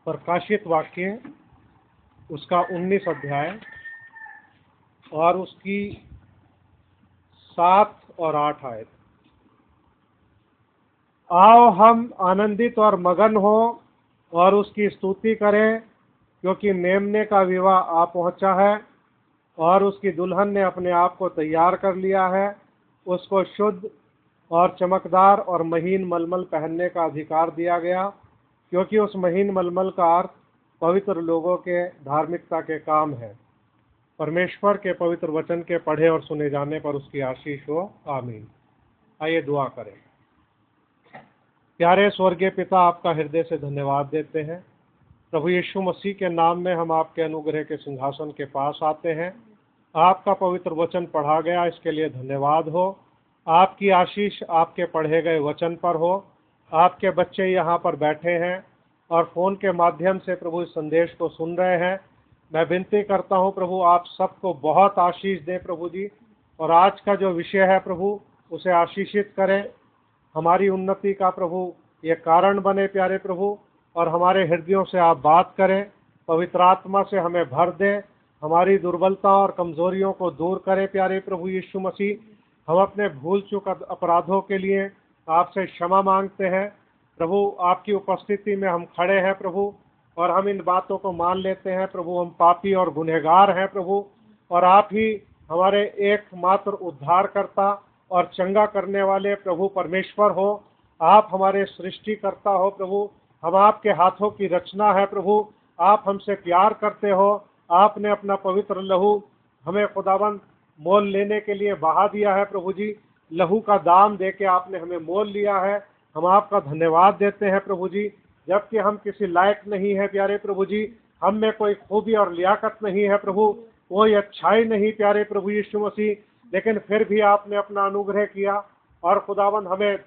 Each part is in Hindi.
प्रकाशित वाक्य उसका 19 अध्याय और उसकी 7 और 8 आयत। आओ हम आनंदित और मगन हो और उसकी स्तुति करें, क्योंकि मेमने का विवाह आ पहुंचा है और उसकी दुल्हन ने अपने आप को तैयार कर लिया है। उसको शुद्ध और चमकदार और महीन मलमल पहनने का अधिकार दिया गया, क्योंकि उस महीन मलमल का अर्थ पवित्र लोगों के धार्मिकता के काम है। परमेश्वर के पवित्र वचन के पढ़े और सुने जाने पर उसकी आशीष हो। आमीन। आइए दुआ करें। प्यारे स्वर्गीय पिता, आपका हृदय से धन्यवाद देते हैं। प्रभु यीशु मसीह के नाम में हम आपके अनुग्रह के सिंहासन के पास आते हैं। आपका पवित्र वचन पढ़ा गया, इसके लिए धन्यवाद हो। आपकी आशीष आपके पढ़े गए वचन पर हो। आपके बच्चे यहाँ पर बैठे हैं और फोन के माध्यम से प्रभु इस संदेश को सुन रहे हैं। मैं विनती करता हूँ प्रभु, आप सबको बहुत आशीष दें प्रभु जी, और आज का जो विषय है प्रभु उसे आशीषित करें। हमारी उन्नति का प्रभु ये कारण बने प्यारे प्रभु, और हमारे हृदयों से आप बात करें। पवित्र आत्मा से हमें भर दें, हमारी दुर्बलता और कमजोरियों को दूर करें प्यारे प्रभु यीशु मसीह। हम अपने भूल चूक अपराधों के लिए आपसे क्षमा मांगते हैं प्रभु। आपकी उपस्थिति में हम खड़े हैं प्रभु, और हम इन बातों को मान लेते हैं प्रभु, हम पापी और गुनहगार हैं प्रभु, और आप ही हमारे एकमात्र उद्धारकर्ता और चंगा करने वाले प्रभु परमेश्वर हो। आप हमारे सृष्टिकर्ता हो प्रभु, हम आपके हाथों की रचना है प्रभु। आप हमसे प्यार करते हो। आपने अपना पवित्र लहू हमें खुदावंद मोल लेने के लिए बहा दिया है प्रभु जी। लहू का दाम दे के आपने हमें मोल लिया है। हम आपका धन्यवाद देते हैं प्रभु जी, जबकि हम किसी लायक नहीं है प्यारे प्रभु जी। हम में कोई खूबी और लियाकत नहीं है प्रभु, कोई अच्छाई नहीं प्यारे प्रभु यीशु मसीह, लेकिन फिर भी आपने अपना अनुग्रह किया और खुदावन हमें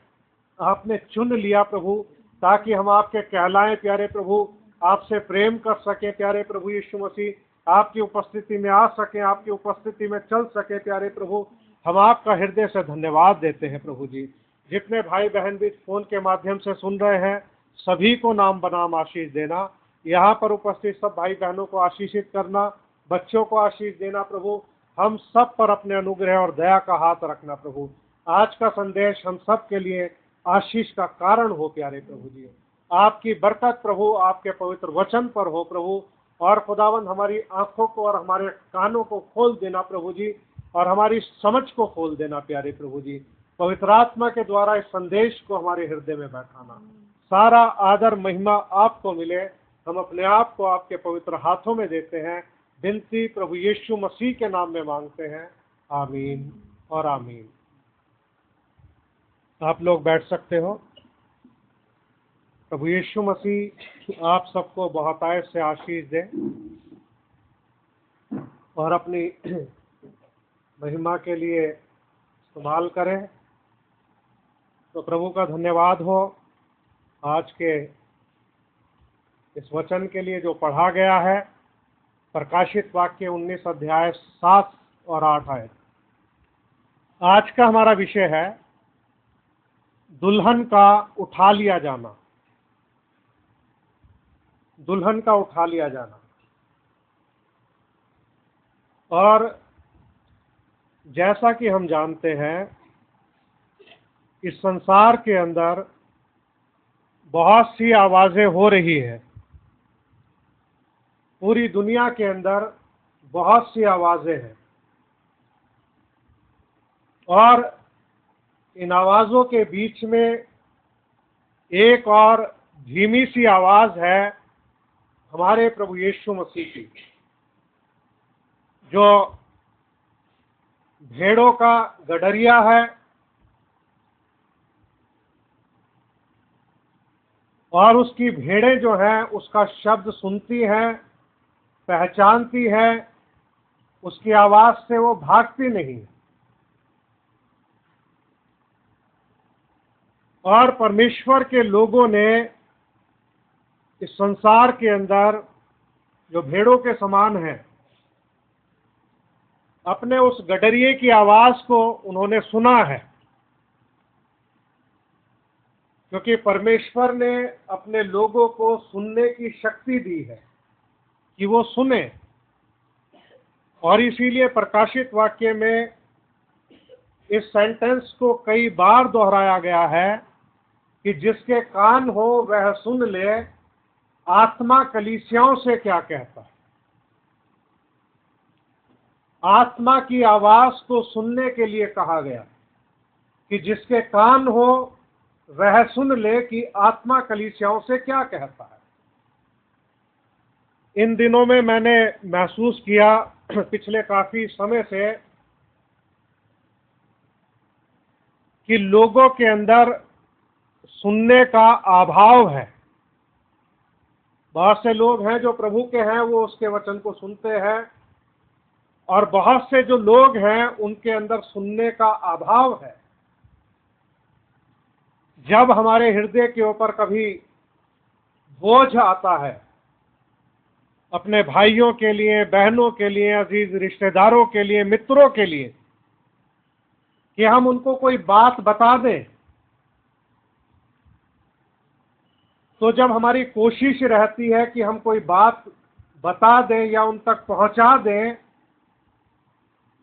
आपने चुन लिया प्रभु, ताकि हम आपके कहलाएं प्यारे प्रभु, आपसे प्रेम कर सकें प्यारे प्रभु यीशु मसीह, आपकी उपस्थिति में आ सकें, आपकी उपस्थिति में चल सके प्यारे प्रभु। हम आपका हृदय से धन्यवाद देते हैं प्रभु जी। जितने भाई बहन भी फोन के माध्यम से सुन रहे हैं, सभी को नाम बनाम आशीष देना। यहाँ पर उपस्थित सब भाई बहनों को आशीषित करना, बच्चों को आशीष देना प्रभु। हम सब पर अपने अनुग्रह और दया का हाथ रखना प्रभु। आज का संदेश हम सब के लिए आशीष का कारण हो प्यारे प्रभु जी। आपकी बरकत प्रभु आपके पवित्र वचन पर हो प्रभु, और खुदावंद हमारी आंखों को और हमारे कानों को खोल देना प्रभु जी, और हमारी समझ को खोल देना प्यारे प्रभु जी। पवित्र आत्मा के द्वारा इस संदेश को हमारे हृदय में बैठाना। सारा आदर महिमा आपको मिले। हम अपने आप को आपके पवित्र हाथों में देते हैं। विनती प्रभु यीशु मसीह के नाम में मांगते हैं। आमीन और आमीन। आप लोग बैठ सकते हो। प्रभु यीशु मसीह आप सबको बहुतायत से आशीष दे और अपनी महिमा के लिए इस्तेमाल करें। तो प्रभु का धन्यवाद हो आज के इस वचन के लिए जो पढ़ा गया है। प्रकाशित वाक्य 19 अध्याय 7 और 8 आयत। आज का हमारा विषय है दुल्हन का उठा लिया जाना। दुल्हन का उठा लिया जाना। और जैसा कि हम जानते हैं, इस संसार के अंदर बहुत सी आवाजें हो रही हैं। पूरी दुनिया के अंदर बहुत सी आवाजें हैं, और इन आवाजों के बीच में एक और धीमी सी आवाज है हमारे प्रभु यीशु मसीह की, जो भेड़ों का गडरिया है और उसकी भेड़ें जो हैं उसका शब्द सुनती हैं, पहचानती है, उसकी आवाज से वो भागती नहीं। और परमेश्वर के लोगों ने इस संसार के अंदर जो भेड़ों के समान हैं, अपने उस गडरिये की आवाज को उन्होंने सुना है, क्योंकि परमेश्वर ने अपने लोगों को सुनने की शक्ति दी है कि वो सुने। और इसीलिए प्रकाशित वाक्य में इस सेंटेंस को कई बार दोहराया गया है कि जिसके कान हो वह सुन ले, आत्मा कलीसियाओं से क्या कहता है। आत्मा की आवाज को सुनने के लिए कहा गया कि जिसके कान हो वह सुन ले कि आत्मा कलीसियाओं से क्या कहता है। इन दिनों में मैंने महसूस किया पिछले काफी समय से कि लोगों के अंदर सुनने का अभाव है। बहुत से लोग हैं जो प्रभु के हैं, वो उसके वचन को सुनते हैं, और बहुत से जो लोग हैं उनके अंदर सुनने का अभाव है। जब हमारे हृदय के ऊपर कभी बोझ आता है अपने भाइयों के लिए, बहनों के लिए, अजीज रिश्तेदारों के लिए, मित्रों के लिए, कि हम उनको कोई बात बता दें, तो जब हमारी कोशिश रहती है कि हम कोई बात बता दें या उन तक पहुंचा दें,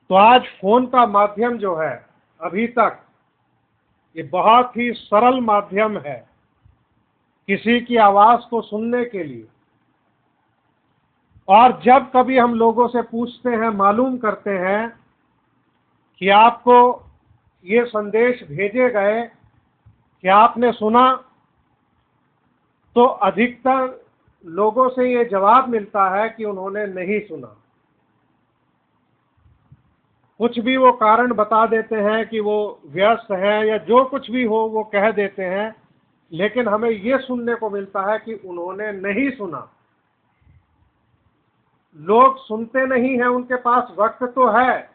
तो आज फोन का माध्यम जो है अभी तक ये बहुत ही सरल माध्यम है किसी की आवाज को सुनने के लिए। और जब कभी हम लोगों से पूछते हैं, मालूम करते हैं कि आपको ये संदेश भेजे गए, कि आपने सुना, तो अधिकतर लोगों से ये जवाब मिलता है कि उन्होंने नहीं सुना। कुछ भी वो कारण बता देते हैं कि वो व्यस्त हैं या जो कुछ भी हो वो कह देते हैं, लेकिन हमें ये सुनने को मिलता है कि उन्होंने नहीं सुना। लोग सुनते नहीं हैं, उनके पास वक्त तो है,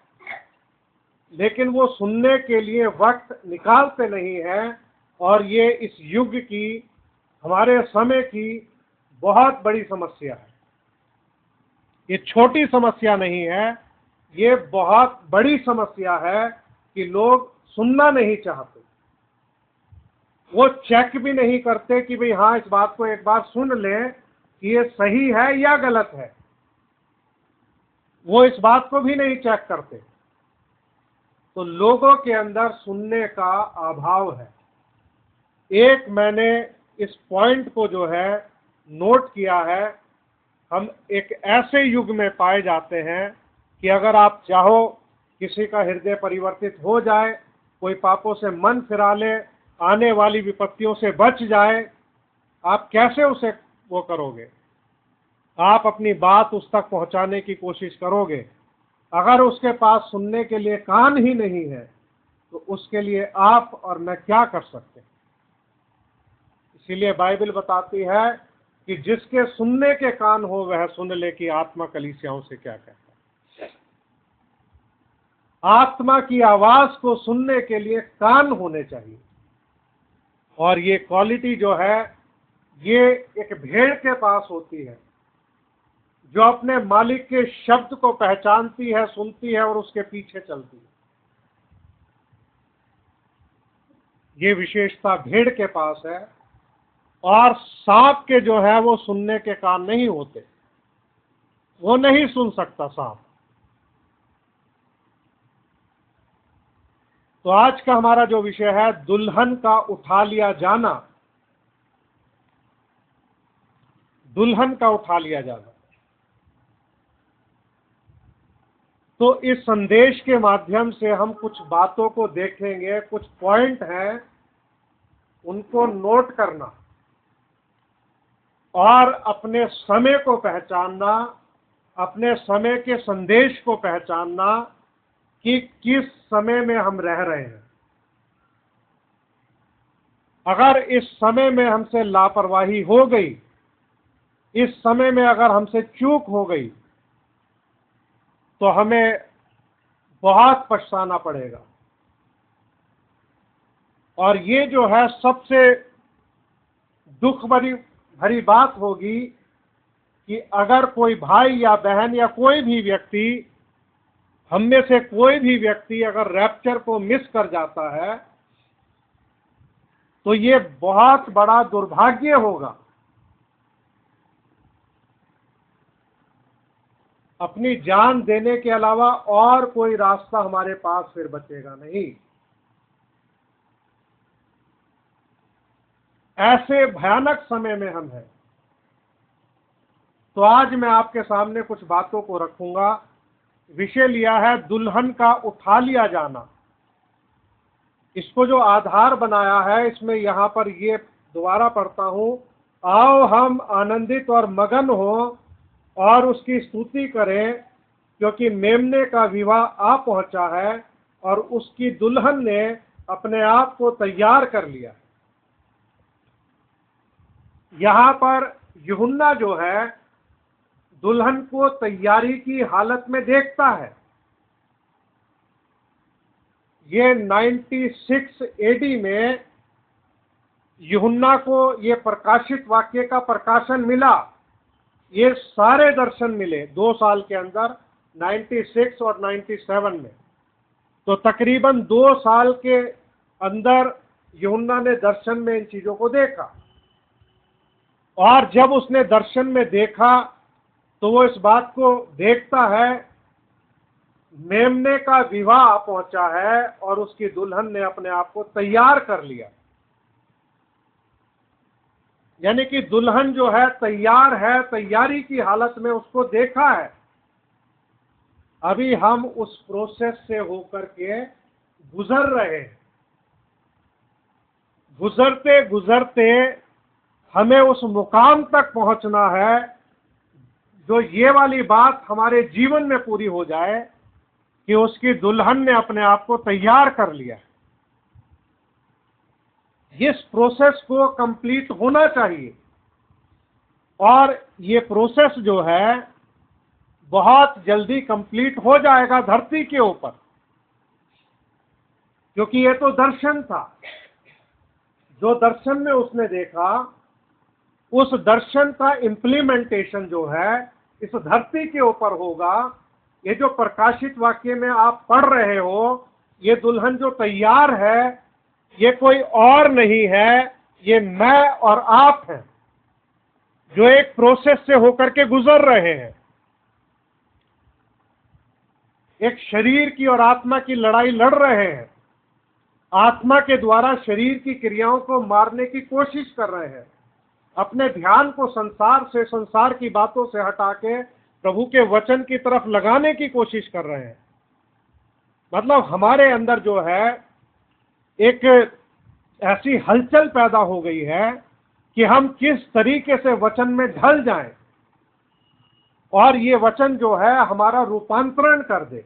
लेकिन वो सुनने के लिए वक्त निकालते नहीं हैं। और ये इस युग की, हमारे समय की बहुत बड़ी समस्या है। ये छोटी समस्या नहीं है, ये बहुत बड़ी समस्या है कि लोग सुनना नहीं चाहते। वो चेक भी नहीं करते कि भाई हाँ, इस बात को एक बार सुन लें कि ये सही है या गलत है। वो इस बात को भी नहीं चेक करते। तो लोगों के अंदर सुनने का अभाव है। एक मैंने इस पॉइंट को जो है नोट किया है, हम एक ऐसे युग में पाए जाते हैं कि अगर आप चाहो किसी का हृदय परिवर्तित हो जाए, कोई पापों से मन फिरा ले, आने वाली विपत्तियों से बच जाए, आप कैसे उसे वो करोगे? आप अपनी बात उस तक पहुंचाने की कोशिश करोगे। अगर उसके पास सुनने के लिए कान ही नहीं है, तो उसके लिए आप और मैं क्या कर सकते हैं? इसीलिए बाइबल बताती है कि जिसके सुनने के कान हो वह सुन ले कि आत्मा कलीसियाओं से क्या कहता है। आत्मा की आवाज को सुनने के लिए कान होने चाहिए। और ये क्वालिटी जो है, ये एक भेड़ के पास होती है जो अपने मालिक के शब्द को पहचानती है, सुनती है और उसके पीछे चलती है। ये विशेषता भेड़ के पास है। और सांप के जो है वो सुनने के कान नहीं होते, वो नहीं सुन सकता सांप। तो आज का हमारा जो विषय है, दुल्हन का उठा लिया जाना। दुल्हन का उठा लिया जाना। तो इस संदेश के माध्यम से हम कुछ बातों को देखेंगे, कुछ पॉइंट हैं, उनको नोट करना और अपने समय को पहचानना, अपने समय के संदेश को पहचानना कि किस समय में हम रह रहे हैं। अगर इस समय में हमसे लापरवाही हो गई, इस समय में अगर हमसे चूक हो गई, तो हमें बहुत पछताना पड़ेगा। और ये जो है सबसे दुख भरी बात होगी कि अगर कोई भाई या बहन या कोई भी व्यक्ति, हम में से कोई भी व्यक्ति अगर रैप्चर को मिस कर जाता है, तो ये बहुत बड़ा दुर्भाग्य होगा। अपनी जान देने के अलावा और कोई रास्ता हमारे पास फिर बचेगा नहीं। ऐसे भयानक समय में हम हैं। तो आज मैं आपके सामने कुछ बातों को रखूंगा। विषय लिया है दुल्हन का उठा लिया जाना। इसको जो आधार बनाया है, इसमें यहां पर ये दोबारा पढ़ता हूं, आओ हम आनंदित और मगन हो और उसकी स्तुति करें, क्योंकि मेमने का विवाह आ पहुंचा है और उसकी दुल्हन ने अपने आप को तैयार कर लिया। यहां पर यूहन्ना जो है दुल्हन को तैयारी की हालत में देखता है। ये 96 एडी में यूहन्ना को ये प्रकाशित वाक्य का प्रकाशन मिला। ये सारे दर्शन मिले 2 साल के अंदर, 96 और 97 में। तो तकरीबन 2 साल के अंदर यूहन्ना ने दर्शन में इन चीजों को देखा। और जब उसने दर्शन में देखा तो वो इस बात को देखता है, मेमने का विवाह पहुंचा है और उसकी दुल्हन ने अपने आप को तैयार कर लिया। यानी कि दुल्हन जो है तैयार है, तैयारी की हालत में उसको देखा है। अभी हम उस प्रोसेस से होकर के गुजर रहे हैं। गुजरते गुजरते हमें उस मुकाम तक पहुंचना है जो ये वाली बात हमारे जीवन में पूरी हो जाए कि उसकी दुल्हन ने अपने आप को तैयार कर लिया। इस प्रोसेस को कंप्लीट होना चाहिए और ये प्रोसेस जो है बहुत जल्दी कंप्लीट हो जाएगा धरती के ऊपर, क्योंकि ये तो दर्शन था। जो दर्शन में उसने देखा, उस दर्शन का इम्प्लीमेंटेशन जो है इस धरती के ऊपर होगा। ये जो प्रकाशित वाक्य में आप पढ़ रहे हो, ये दुल्हन जो तैयार है, ये कोई और नहीं है, ये मैं और आप हैं जो एक प्रोसेस से होकर के गुजर रहे हैं। एक शरीर की और आत्मा की लड़ाई लड़ रहे हैं। आत्मा के द्वारा शरीर की क्रियाओं को मारने की कोशिश कर रहे हैं। अपने ध्यान को संसार से, संसार की बातों से हटा के प्रभु के वचन की तरफ लगाने की कोशिश कर रहे हैं। मतलब हमारे अंदर जो है एक ऐसी हलचल पैदा हो गई है कि हम किस तरीके से वचन में ढल जाएं और ये वचन जो है हमारा रूपांतरण कर दे।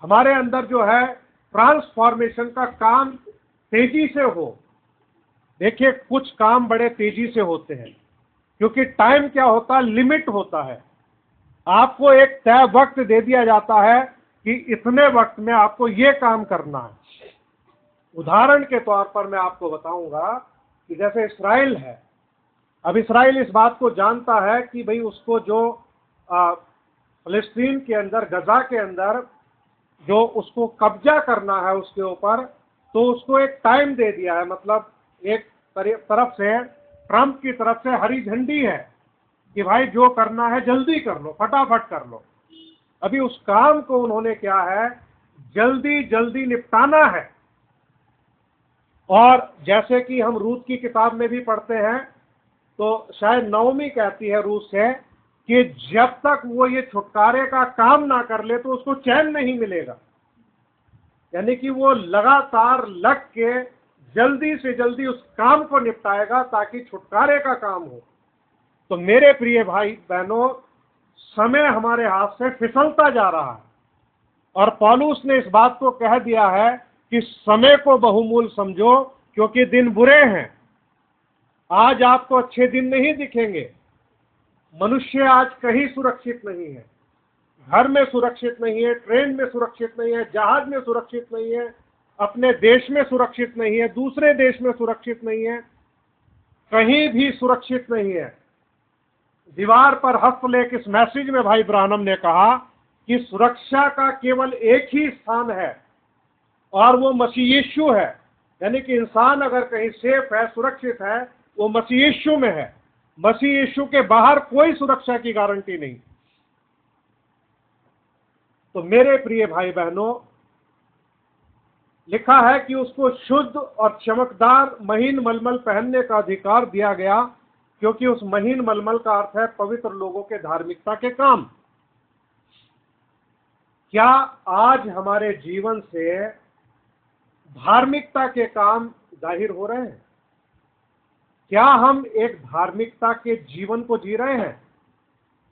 हमारे अंदर जो है ट्रांसफॉर्मेशन का काम तेजी से हो। देखिए, कुछ काम बड़े तेजी से होते हैं क्योंकि टाइम क्या होता है, लिमिट होता है। आपको एक तय वक्त दे दिया जाता है कि इतने वक्त में आपको ये काम करना है। उदाहरण के तौर पर मैं आपको बताऊंगा कि जैसे इस्राएल है। अब इस्राएल इस बात को जानता है कि भाई उसको जो फलस्तीन के अंदर, गजा के अंदर जो उसको कब्जा करना है उसके ऊपर, तो उसको एक टाइम दे दिया है। मतलब एक तरफ से, ट्रंप की तरफ से हरी झंडी है कि भाई जो करना है जल्दी कर लो, फटाफट कर लो। अभी उस काम को उन्होंने क्या है, जल्दी जल्दी निपटाना है। और जैसे कि हम रूत की किताब में भी पढ़ते हैं, तो शायद नवमी कहती है रूत से कि जब तक वो ये छुटकारे का काम ना कर ले तो उसको चैन नहीं मिलेगा। यानी कि वो लगातार लग के जल्दी से जल्दी उस काम को निपटाएगा ताकि छुटकारे का काम हो। तो मेरे प्रिय भाई बहनों, समय हमारे हाथ से फिसलता जा रहा है और पौलुस ने इस बात को कह दिया है कि समय को बहुमूल्य समझो, क्योंकि दिन बुरे हैं। आज आपको अच्छे दिन नहीं दिखेंगे। मनुष्य आज कहीं सुरक्षित नहीं है। घर में सुरक्षित नहीं है, ट्रेन में सुरक्षित नहीं है, जहाज में सुरक्षित नहीं है, अपने देश में सुरक्षित नहीं है, दूसरे देश में सुरक्षित नहीं है, कहीं भी सुरक्षित नहीं है। दीवार पर हस्तलेख इस मैसेज में भाई ब्रानम ने कहा कि सुरक्षा का केवल एक ही स्थान है और वो मसीह यीशु है। यानी कि इंसान अगर कहीं सेफ है, सुरक्षित है, वो मसीह यीशु में है। मसीह यीशु के बाहर कोई सुरक्षा की गारंटी नहीं। तो मेरे प्रिय भाई बहनों, लिखा है कि उसको शुद्ध और चमकदार महीन मलमल पहनने का अधिकार दिया गया, क्योंकि उस महीन मलमल का अर्थ है पवित्र लोगों के धार्मिकता के काम। क्या आज हमारे जीवन से धार्मिकता के काम जाहिर हो रहे हैं? क्या हम एक धार्मिकता के जीवन को जी रहे हैं?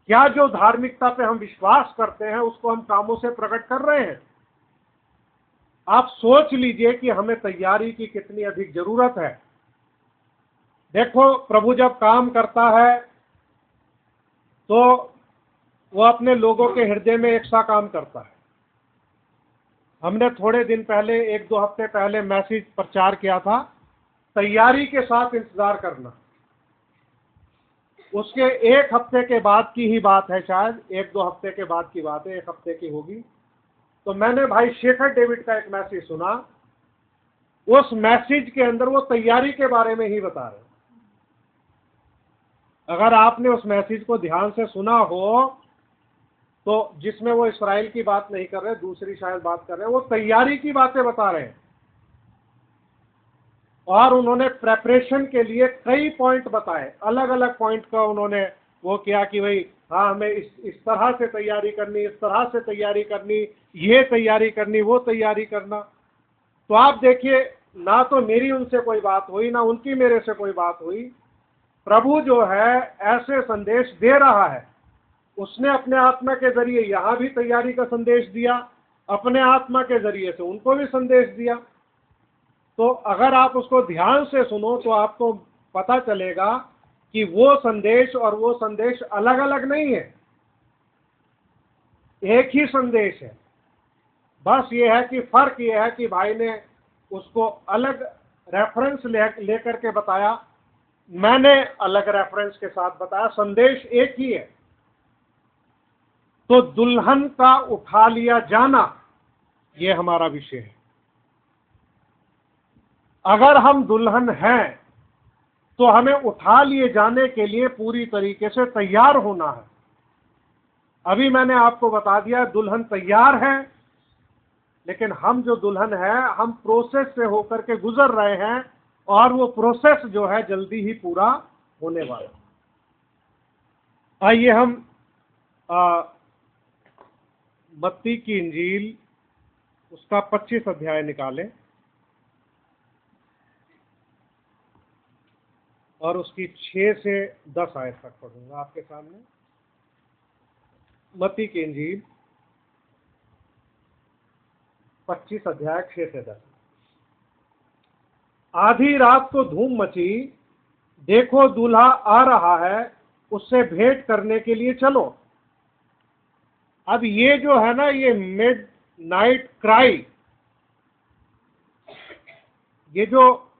क्या जो धार्मिकता पे हम विश्वास करते हैं उसको हम कामों से प्रकट कर रहे हैं? आप सोच लीजिए कि हमें तैयारी की कितनी अधिक जरूरत है। देखो, प्रभु जब काम करता है तो वो अपने लोगों के हृदय में एक सा काम करता है। हमने थोड़े दिन पहले, 1-2 हफ्ते पहले मैसेज प्रचार किया था, तैयारी के साथ इंतजार करना। उसके 1 हफ्ते के बाद की ही बात है, शायद 1-2 हफ्ते के बाद की बात है, 1 हफ्ते की होगी। तो मैंने भाई शेखर डेविड का एक मैसेज सुना। उस मैसेज के अंदर वो तैयारी के बारे में ही बता रहे। अगर आपने उस मैसेज को ध्यान से सुना हो तो जिसमें वो इस्राएल की बात नहीं कर रहे, दूसरी शायद बात कर रहे हैं, वो तैयारी की बातें बता रहे हैं। और उन्होंने प्रेपरेशन के लिए कई पॉइंट बताए, अलग अलग पॉइंट का उन्होंने वो किया कि भाई हाँ, हमें इस तरह से तैयारी करनी, इस तरह से तैयारी करनी, ये तैयारी करनी, वो तैयारी करना। तो आप देखिए, ना तो मेरी उनसे कोई बात हुई, ना उनकी मेरे से कोई बात हुई। प्रभु जो है ऐसे संदेश दे रहा है। उसने अपने आत्मा के जरिए यहाँ भी तैयारी का संदेश दिया, अपने आत्मा के जरिए से उनको भी संदेश दिया। तो अगर आप उसको ध्यान से सुनो तो आपको पता चलेगा कि वो संदेश और वो संदेश अलग अलग नहीं है, एक ही संदेश है। बस ये है कि फर्क ये है कि भाई ने उसको अलग रेफरेंस लेकर के बताया, मैंने अलग रेफरेंस के साथ बताया, संदेश एक ही है। तो दुल्हन का उठा लिया जाना, ये हमारा विषय है। अगर हम दुल्हन हैं तो हमें उठा लिए जाने के लिए पूरी तरीके से तैयार होना है। अभी मैंने आपको बता दिया, दुल्हन तैयार है, लेकिन हम जो दुल्हन है, हम प्रोसेस से होकर के गुजर रहे हैं, और वो प्रोसेस जो है जल्दी ही पूरा होने वाला। आइए हम मत्ती की इंजील उसका 25 अध्याय निकालें और उसकी 6 से 10 आयत तक पढ़ूंगा आपके सामने। मत्ती की इंजील 25 अध्याय 6 से 10। आधी रात को धूम मची, देखो दूल्हा आ रहा है, उससे भेंट करने के लिए चलो। अब ये जो है ना, ये मिड नाइट क्राई, ये जो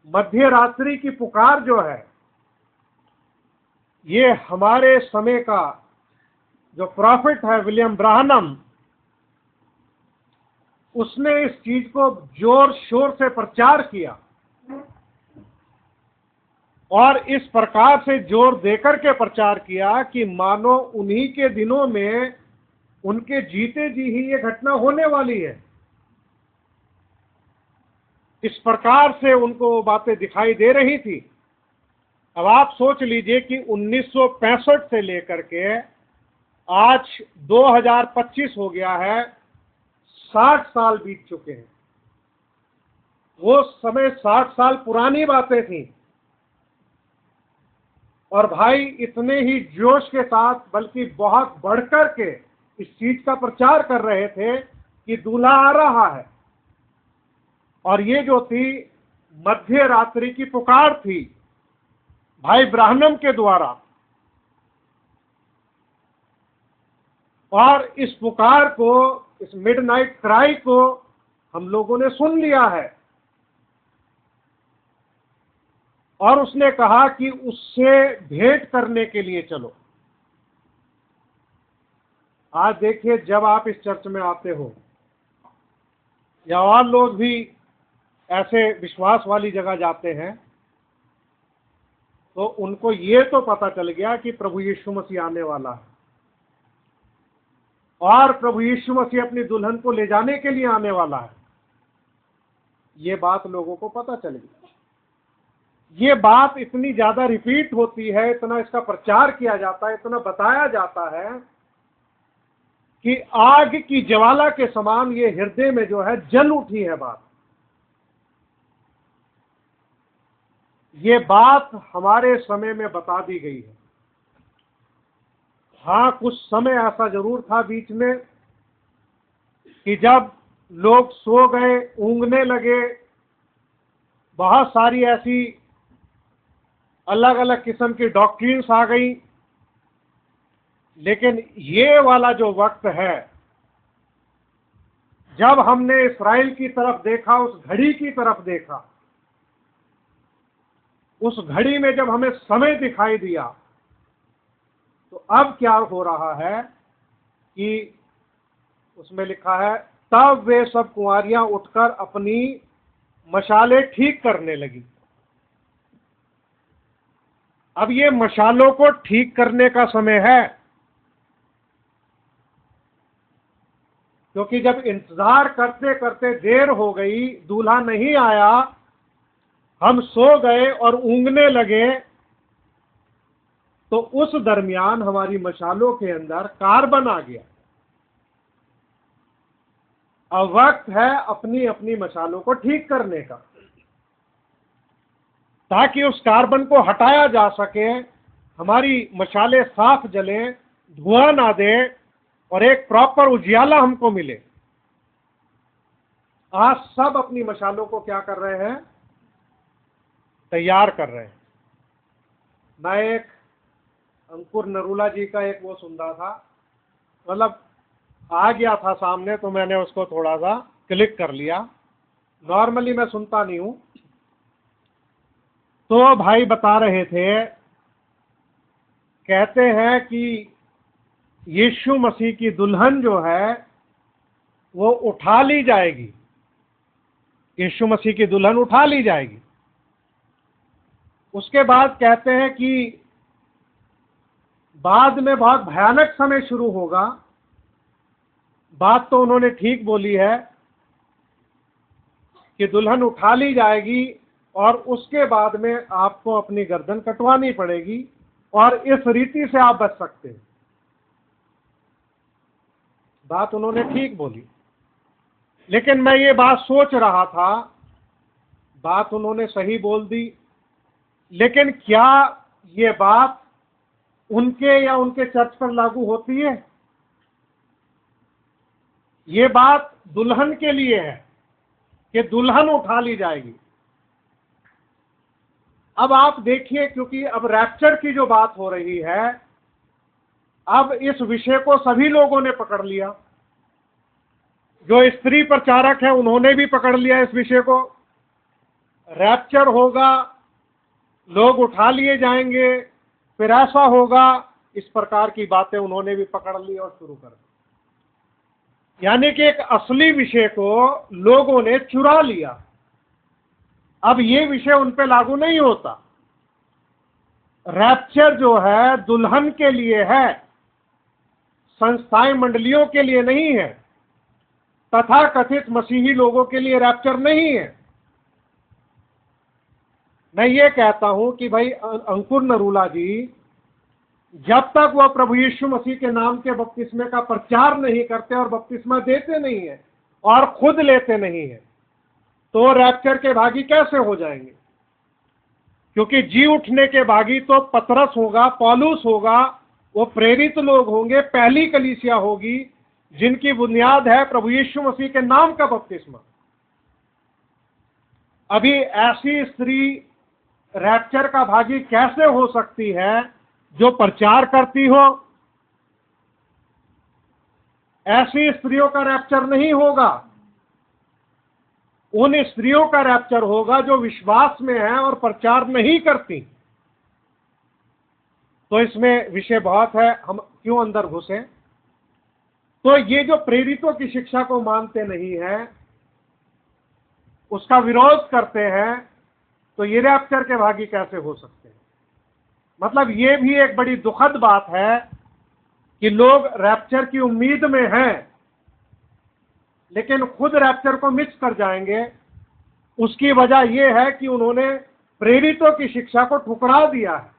मध्य रात्रि की पुकार जो है, ये हमारे समय का जो प्रॉफिट है विलियम ब्राहनम, उसने इस चीज को जोर शोर से प्रचार किया, और इस प्रकार से जोर देकर के प्रचार किया कि मानो उन्हीं के दिनों में उनके जीते जी ही ये घटना होने वाली है। इस प्रकार से उनको वो बातें दिखाई दे रही थी। अब आप सोच लीजिए कि 1965 से लेकर के आज 2025 हो गया है, 60 साल बीत चुके हैं। वो समय 60 साल पुरानी बातें थी, और भाई इतने ही जोश के साथ, बल्कि बहुत बढ़कर के इस चीज का प्रचार कर रहे थे कि दूल्हा आ रहा है। और ये जो थी मध्य रात्रि की पुकार थी भाई ब्राहनम के द्वारा, और इस पुकार को, इस मिडनाइट क्राई को हम लोगों ने सुन लिया है। और उसने कहा कि उससे भेंट करने के लिए चलो। आज देखिए, जब आप इस चर्च में आते हो, या और लोग भी ऐसे विश्वास वाली जगह जाते हैं तो उनको ये तो पता चल गया कि प्रभु यीशु मसीह आने वाला है और प्रभु यीशु मसीह अपनी दुल्हन को ले जाने के लिए आने वाला है। ये बात लोगों को पता चल गई। ये बात इतनी ज्यादा रिपीट होती है, इतना इसका प्रचार किया जाता है, इतना बताया जाता है कि आग की ज्वाला के समान ये हृदय में जो है जल उठी है बात। ये बात हमारे समय में बता दी गई है। हाँ, कुछ समय ऐसा जरूर था बीच में कि जब लोग सो गए, ऊँघने लगे, बहुत सारी ऐसी अलग अलग किस्म की डॉक्ट्रिन्स आ गई। लेकिन ये वाला जो वक्त है, जब हमने इस्राएल की तरफ देखा, उस घड़ी की तरफ देखा, उस घड़ी में जब हमें समय दिखाई दिया, तो अब क्या हो रहा है कि उसमें लिखा है, तब वे सब कुंवारियां उठकर अपनी मशालें ठीक करने लगी। अब ये मशालों को ठीक करने का समय है, क्योंकि जब इंतजार करते करते देर हो गई, दूल्हा नहीं आया, हम सो गए और ऊँघने लगे, तो उस दरमियान हमारी मशालों के अंदर कार्बन आ गया। अब वक्त है अपनी अपनी मशालों को ठीक करने का, ताकि उस कार्बन को हटाया जा सके, हमारी मशालें साफ जलें, धुआं ना दे और एक प्रॉपर उजियाला हमको मिले। आज सब अपनी मशालों को क्या कर रहे हैं? तैयार कर रहे हैं। मैं एक अंकुर नरूला जी का एक वो सुन रहा था, मतलब आ गया था सामने तो मैंने उसको थोड़ा सा क्लिक कर लिया। नॉर्मली मैं सुनता नहीं हूं। तो भाई बता रहे थे, कहते हैं कि यीशु मसीह की दुल्हन जो है वो उठा ली जाएगी। यीशु मसीह की दुल्हन उठा ली जाएगी। उसके बाद कहते हैं कि बाद में बहुत भयानक समय शुरू होगा। बात तो उन्होंने ठीक बोली है कि दुल्हन उठा ली जाएगी और उसके बाद में आपको अपनी गर्दन कटवानी पड़ेगी और इस रीति से आप बच सकते हैं। बात उन्होंने ठीक बोली, लेकिन मैं ये बात सोच रहा था, बात उन्होंने सही बोल दी, लेकिन क्या ये बात उनके या उनके चर्च पर लागू होती है? ये बात दुल्हन के लिए है कि दुल्हन उठा ली जाएगी। अब आप देखिए, क्योंकि अब रैप्चर की जो बात हो रही है, अब इस विषय को सभी लोगों ने पकड़ लिया। जो स्त्री प्रचारक है उन्होंने भी पकड़ लिया इस विषय को। रैप्चर होगा, लोग उठा लिए जाएंगे, फिर ऐसा होगा, इस प्रकार की बातें उन्होंने भी पकड़ ली और शुरू कर दी। यानी कि एक असली विषय को लोगों ने चुरा लिया। अब ये विषय उन पे लागू नहीं होता। रैप्चर जो है दुल्हन के लिए है, संस्थाएं मंडलियों के लिए नहीं है, तथा कथित मसीही लोगों के लिए रैप्चर नहीं है। मैं ये कहता हूं कि भाई अंकुर नरूला जी, जब तक वह प्रभु यीशु मसीह के नाम के बपतिस्मे का प्रचार नहीं करते और बपतिस्मा देते नहीं है और खुद लेते नहीं है, तो रैप्चर के भागी कैसे हो जाएंगे? क्योंकि जी उठने के भागी तो पतरस होगा, पौलुस होगा, वो प्रेरित लोग होंगे, पहली कलीसिया होगी जिनकी बुनियाद है प्रभु यीशु मसीह के नाम का बपतिस्मा। अभी ऐसी स्त्री रैप्चर का भागी कैसे हो सकती है जो प्रचार करती हो? ऐसी स्त्रियों का रैप्चर नहीं होगा। उन स्त्रियों का रैप्चर होगा जो विश्वास में है और प्रचार नहीं करती। तो इसमें विषय बहुत है, हम क्यों अंदर घुसे। तो ये जो प्रेरितों की शिक्षा को मानते नहीं है, उसका विरोध करते हैं, तो ये रैप्चर के भागी कैसे हो सकते हैं? मतलब ये भी एक बड़ी दुखद बात है कि लोग रैप्चर की उम्मीद में हैं, लेकिन खुद रैप्चर को मिस कर जाएंगे। उसकी वजह यह है कि उन्होंने प्रेरितों की शिक्षा को ठुकरा दिया है।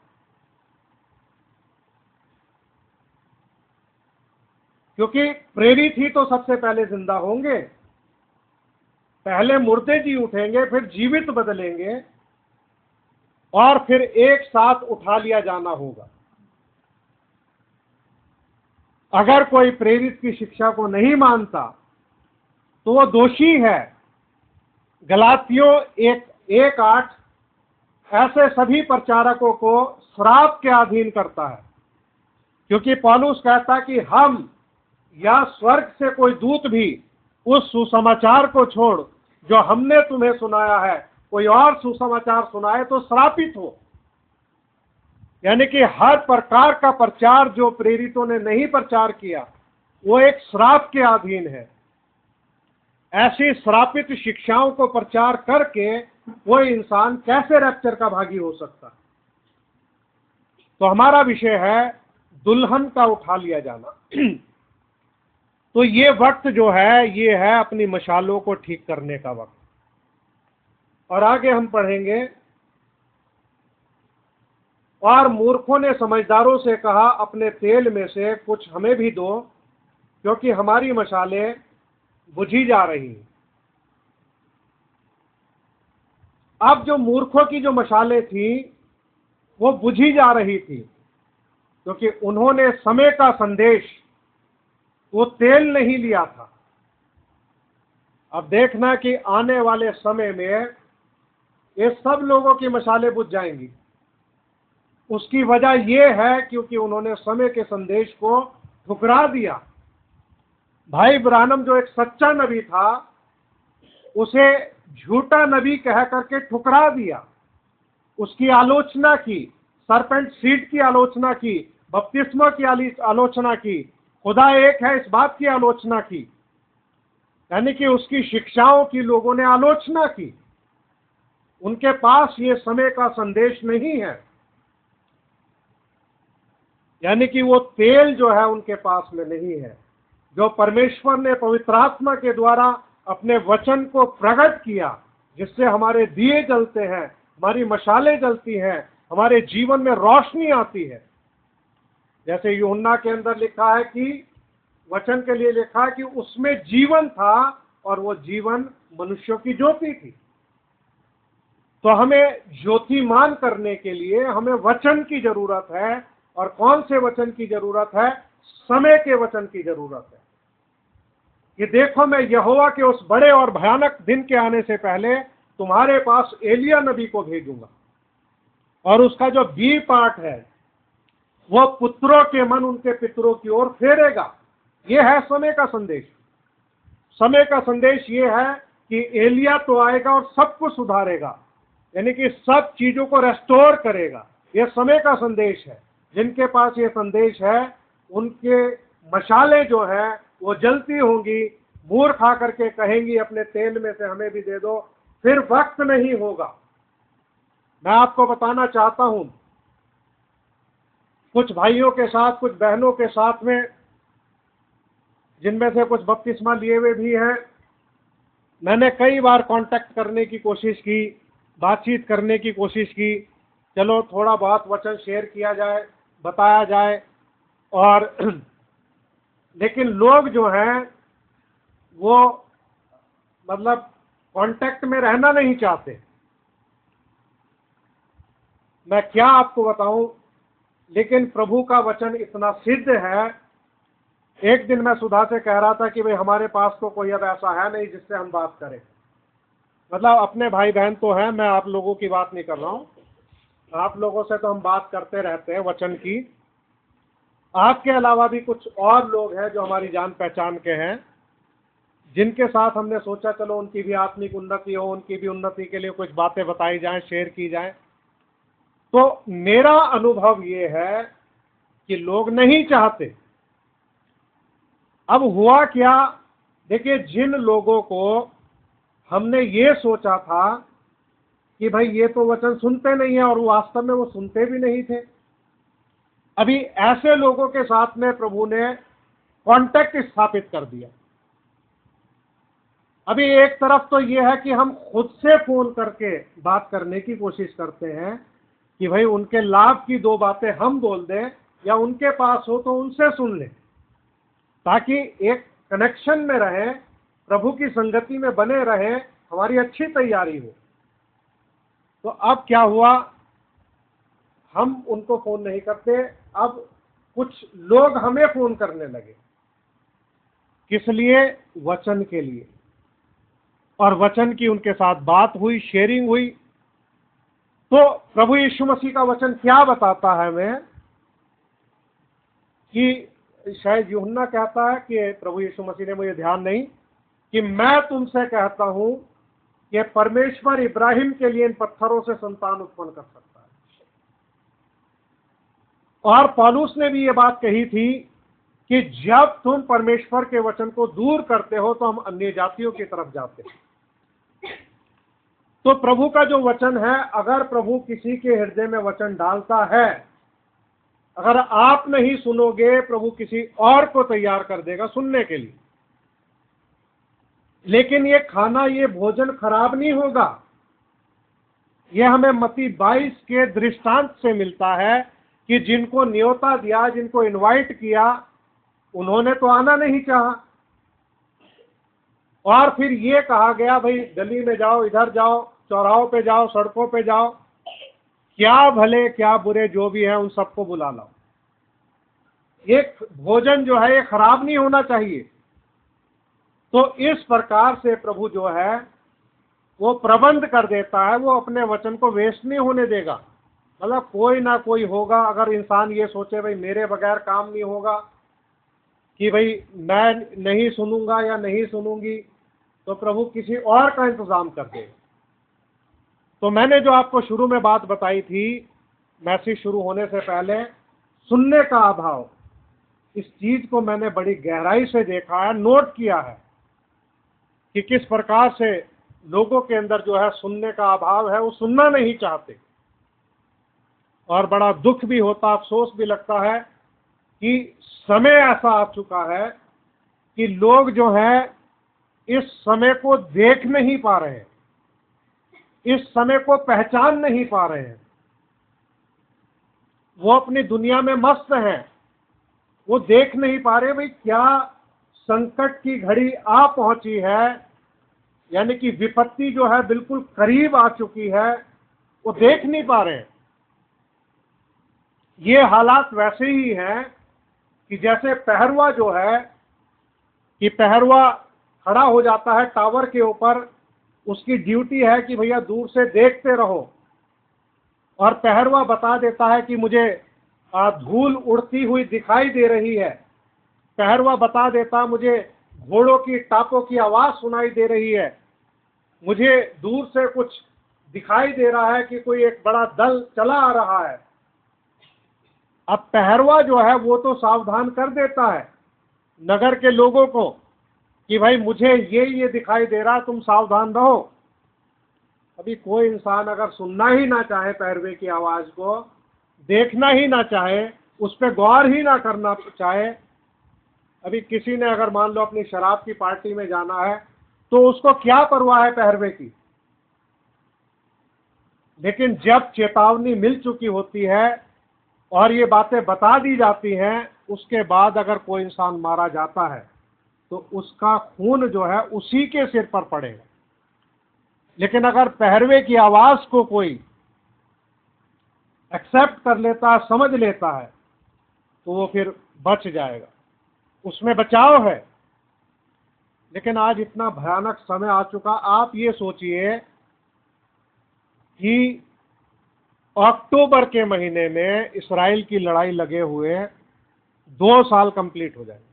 क्योंकि प्रेरित ही तो सबसे पहले जिंदा होंगे, पहले मुर्दे जी उठेंगे, फिर जीवित बदलेंगे और फिर एक साथ उठा लिया जाना होगा। अगर कोई प्रेरित की शिक्षा को नहीं मानता तो वो दोषी है। गलातियों 1:8 ऐसे सभी प्रचारकों को श्राप के अधीन करता है, क्योंकि पौलुस कहता कि हम या स्वर्ग से कोई दूत भी उस सुसमाचार को छोड़ जो हमने तुम्हें सुनाया है, कोई और सुसमाचार सुनाए तो श्रापित हो। यानी कि हर प्रकार का प्रचार जो प्रेरितों ने नहीं प्रचार किया वो एक श्राप के अधीन है। ऐसी श्रापित शिक्षाओं को प्रचार करके वो इंसान कैसे रैप्चर का भागी हो सकता? तो हमारा विषय है दुल्हन का उठा लिया जाना। तो ये वक्त जो है ये है अपनी मशालों को ठीक करने का वक्त। और आगे हम पढ़ेंगे, और मूर्खों ने समझदारों से कहा, अपने तेल में से कुछ हमें भी दो, क्योंकि हमारी मशालें बुझी जा रही हैं। अब जो मूर्खों की जो मशालें थी वो बुझी जा रही थी, क्योंकि उन्होंने समय का संदेश, वो तेल नहीं लिया था। अब देखना कि आने वाले समय में ये सब लोगों की मशालें बुझ जाएंगी। उसकी वजह यह है क्योंकि उन्होंने समय के संदेश को ठुकरा दिया। भाई ब्रानम जो एक सच्चा नबी था, उसे झूठा नबी कह करके ठुकरा दिया, उसकी आलोचना की, सरपेंट सीड की आलोचना की, बपतिस्मा की आलोचना की, खुदा एक है इस बात की आलोचना की। यानी कि उसकी शिक्षाओं की लोगों ने आलोचना की। उनके पास ये समय का संदेश नहीं है, यानी कि वो तेल जो है उनके पास में नहीं है, जो परमेश्वर ने पवित्र आत्मा के द्वारा अपने वचन को प्रकट किया, जिससे हमारे दिए जलते हैं, हमारी मशालें जलती हैं, हमारे जीवन में रोशनी आती है। जैसे यूहन्ना के अंदर लिखा है कि वचन के लिए लिखा है कि उसमें जीवन था और वो जीवन मनुष्यों की ज्योति थी। तो हमें ज्योतिमान करने के लिए हमें वचन की जरूरत है। और कौन से वचन की जरूरत है? समय के वचन की जरूरत है। कि देखो मैं यहोवा के उस बड़े और भयानक दिन के आने से पहले तुम्हारे पास एलिया नबी को भेजूंगा, और उसका जो बी पार्ट है वो पुत्रों के मन उनके पितरों की ओर फेरेगा। ये है समय का संदेश। समय का संदेश ये है कि एलिया तो आएगा और सबको सुधारेगा, यानी कि सब चीजों को रेस्टोर करेगा। ये समय का संदेश है। जिनके पास ये संदेश है उनके मशालें जो है वो जलती होंगी। मूर्ख खा करके कहेंगी अपने तेल में से हमें भी दे दो, फिर वक्त नहीं होगा। मैं आपको बताना चाहता हूं, कुछ भाइयों के साथ, कुछ बहनों के साथ में, जिनमें से कुछ बपतिस्मा लिए हुए भी हैं, मैंने कई बार कांटेक्ट करने की कोशिश की, बातचीत करने की कोशिश की, चलो थोड़ा बहुत वचन शेयर किया जाए, बताया जाए। और लेकिन लोग जो हैं वो मतलब कांटेक्ट में रहना नहीं चाहते। मैं क्या आपको बताऊं, लेकिन प्रभु का वचन इतना सिद्ध है। एक दिन मैं सुधा से कह रहा था कि भाई हमारे पास तो कोई अब ऐसा है नहीं जिससे हम बात करें। मतलब अपने भाई बहन तो हैं, मैं आप लोगों की बात नहीं कर रहा हूं। आप लोगों से तो हम बात करते रहते हैं वचन की। आपके अलावा भी कुछ और लोग हैं जो हमारी जान पहचान के हैं, जिनके साथ हमने सोचा चलो उनकी भी आत्मिक उन्नति हो, उनकी भी उन्नति के लिए कुछ बातें बताई जाएं, शेयर की जाएं। तो मेरा अनुभव ये है कि लोग नहीं चाहते। अब हुआ क्या, देखिए, जिन लोगों को हमने ये सोचा था कि भाई ये तो वचन सुनते नहीं है, और वास्तव में वो सुनते भी नहीं थे। अभी ऐसे लोगों के साथ में प्रभु ने कांटेक्ट स्थापित कर दिया। अभी एक तरफ तो ये है कि हम खुद से फोन करके बात करने की कोशिश करते हैं कि भाई उनके लाभ की दो बातें हम बोल दें, या उनके पास हो तो उनसे सुन लें, ताकि एक कनेक्शन में रहे, प्रभु की संगति में बने रहे, हमारी अच्छी तैयारी हो। तो अब क्या हुआ, हम उनको फोन नहीं करते, अब कुछ लोग हमें फोन करने लगे। किस लिए? वचन के लिए। और वचन की उनके साथ बात हुई, शेयरिंग हुई। तो प्रभु यीशु मसीह का वचन क्या बताता है हमें, कि शायद यूहन्ना कहता है कि प्रभु यीशु मसीह ने, मुझे ध्यान नहीं, कि मैं तुमसे कहता हूं कि परमेश्वर इब्राहिम के लिए इन पत्थरों से संतान उत्पन्न कर सकता है। और पौलुस ने भी ये बात कही थी कि जब तुम परमेश्वर के वचन को दूर करते हो तो हम अन्य जातियों की तरफ जाते हैं। तो प्रभु का जो वचन है, अगर प्रभु किसी के हृदय में वचन डालता है, अगर आप नहीं सुनोगे, प्रभु किसी और को तैयार कर देगा सुनने के लिए। लेकिन ये खाना, ये भोजन खराब नहीं होगा। ये हमें मत्ती 22 के दृष्टांत से मिलता है कि जिनको न्योता दिया, जिनको इनवाइट किया, उन्होंने तो आना नहीं चाहा। और फिर ये कहा गया, भाई गली में जाओ, इधर जाओ, चौराहों पे जाओ, सड़कों पे जाओ, क्या भले क्या बुरे जो भी है उन सबको बुला लाओ। ये भोजन जो है ये खराब नहीं होना चाहिए। तो इस प्रकार से प्रभु जो है वो प्रबंध कर देता है, वो अपने वचन को वेस्ट नहीं होने देगा। मतलब कोई ना कोई होगा। अगर इंसान ये सोचे भाई मेरे बगैर काम नहीं होगा, कि भाई मैं नहीं सुनूंगा या नहीं सुनूंगी, तो प्रभु किसी और का इंतजाम कर देगा। तो मैंने जो आपको शुरू में बात बताई थी, मैसेज शुरू होने से पहले, सुनने का अभाव, इस चीज को मैंने बड़ी गहराई से देखा है, नोट किया है कि किस प्रकार से लोगों के अंदर जो है सुनने का अभाव है, वो सुनना नहीं चाहते। और बड़ा दुख भी होता, अफसोस भी लगता है कि समय ऐसा आ चुका है कि लोग जो है इस समय को देख नहीं पा रहे हैं, इस समय को पहचान नहीं पा रहे हैं। वो अपनी दुनिया में मस्त हैं, वो देख नहीं पा रहे भाई क्या संकट की घड़ी आ पहुंची है, यानी कि विपत्ति जो है बिल्कुल करीब आ चुकी है, वो देख नहीं पा रहे हैं। ये हालात वैसे ही हैं कि जैसे पहरवा जो है, कि पहरवा खड़ा हो जाता है टावर के ऊपर, उसकी ड्यूटी है कि भैया दूर से देखते रहो, और पहरवा बता देता है कि मुझे धूल उड़ती हुई दिखाई दे रही है। पहरवा बता देता मुझे घोड़ों की टापों की आवाज सुनाई दे रही है, मुझे दूर से कुछ दिखाई दे रहा है कि कोई एक बड़ा दल चला आ रहा है। अब पहरवा जो है वो तो सावधान कर देता है नगर के लोगों को कि भाई मुझे ये दिखाई दे रहा, तुम सावधान रहो। अभी कोई इंसान अगर सुनना ही ना चाहे पहरवे की आवाज को, देखना ही ना चाहे, उस पर गौर ही ना करना चाहे, अभी किसी ने अगर मान लो अपनी शराब की पार्टी में जाना है तो उसको क्या परवाह है पहरवे की। लेकिन जब चेतावनी मिल चुकी होती है और ये बातें बता दी जाती हैं, उसके बाद अगर कोई इंसान मारा जाता है तो उसका खून जो है उसी के सिर पर पड़ेगा। लेकिन अगर पहरवे की आवाज को कोई एक्सेप्ट कर लेता है, समझ लेता है, तो वो फिर बच जाएगा, उसमें बचाव है। लेकिन आज इतना भयानक समय आ चुका, आप ये सोचिए कि अक्टूबर के महीने में इस्राइल की लड़ाई लगे हुए 2 साल कंप्लीट हो जाएंगे।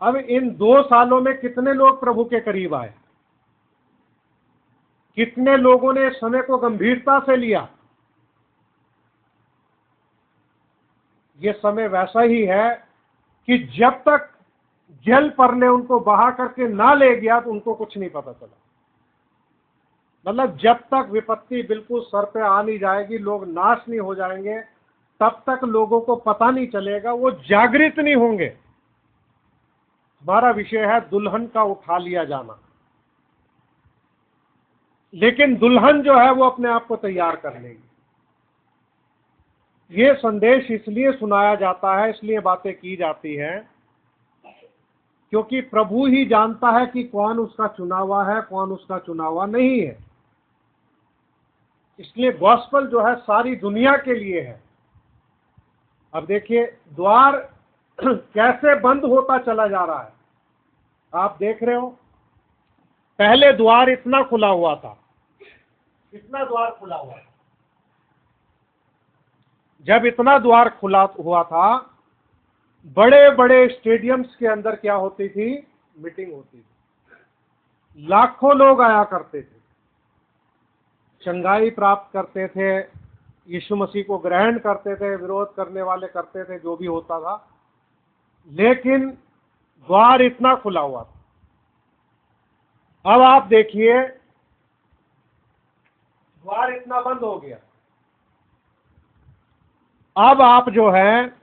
अब इन 2 सालों में कितने लोग प्रभु के करीब आए, कितने लोगों ने इस समय को गंभीरता से लिया। ये समय वैसा ही है कि जब तक जल पर ने उनको बहा करके ना ले गया तो उनको कुछ नहीं पता चला। मतलब जब तक विपत्ति बिल्कुल सर पे आ नहीं जाएगी, लोग नाश नहीं हो जाएंगे, तब तक लोगों को पता नहीं चलेगा, वो जागृत नहीं होंगे। हमारा विषय है दुल्हन का उठा लिया जाना, लेकिन दुल्हन जो है वो अपने आप को तैयार कर लेगी। ये संदेश इसलिए सुनाया जाता है, इसलिए बातें की जाती हैं, क्योंकि प्रभु ही जानता है कि कौन उसका चुना हुआ है, कौन उसका चुना हुआ नहीं है। इसलिए गॉस्पेल जो है सारी दुनिया के लिए है। अब देखिए द्वार कैसे बंद होता चला जा रहा है, आप देख रहे हो। पहले द्वार इतना खुला हुआ था, इतना द्वार खुला हुआ था। जब इतना द्वार खुला हुआ था, बड़े बड़े स्टेडियम्स के अंदर क्या होती थी, मीटिंग होती थी, लाखों लोग आया करते थे, चंगाई प्राप्त करते थे, यीशु मसीह को ग्रहण करते थे, विरोध करने वाले करते थे, जो भी होता था। लेकिन द्वार इतना खुला हुआ था। अब आप देखिए द्वार इतना बंद हो गया। अब आप जो है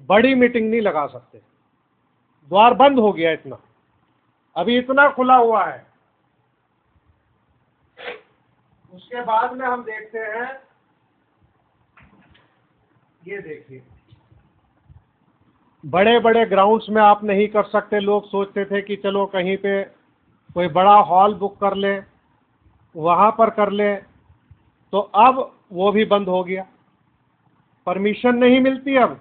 बड़ी मीटिंग नहीं लगा सकते, द्वार बंद हो गया इतना, अभी इतना खुला हुआ है। उसके बाद में हम देखते हैं, ये देखिए बड़े बड़े ग्राउंड्स में आप नहीं कर सकते। लोग सोचते थे कि चलो कहीं पे कोई बड़ा हॉल बुक कर ले, वहां पर कर ले, तो अब वो भी बंद हो गया, परमिशन नहीं मिलती अब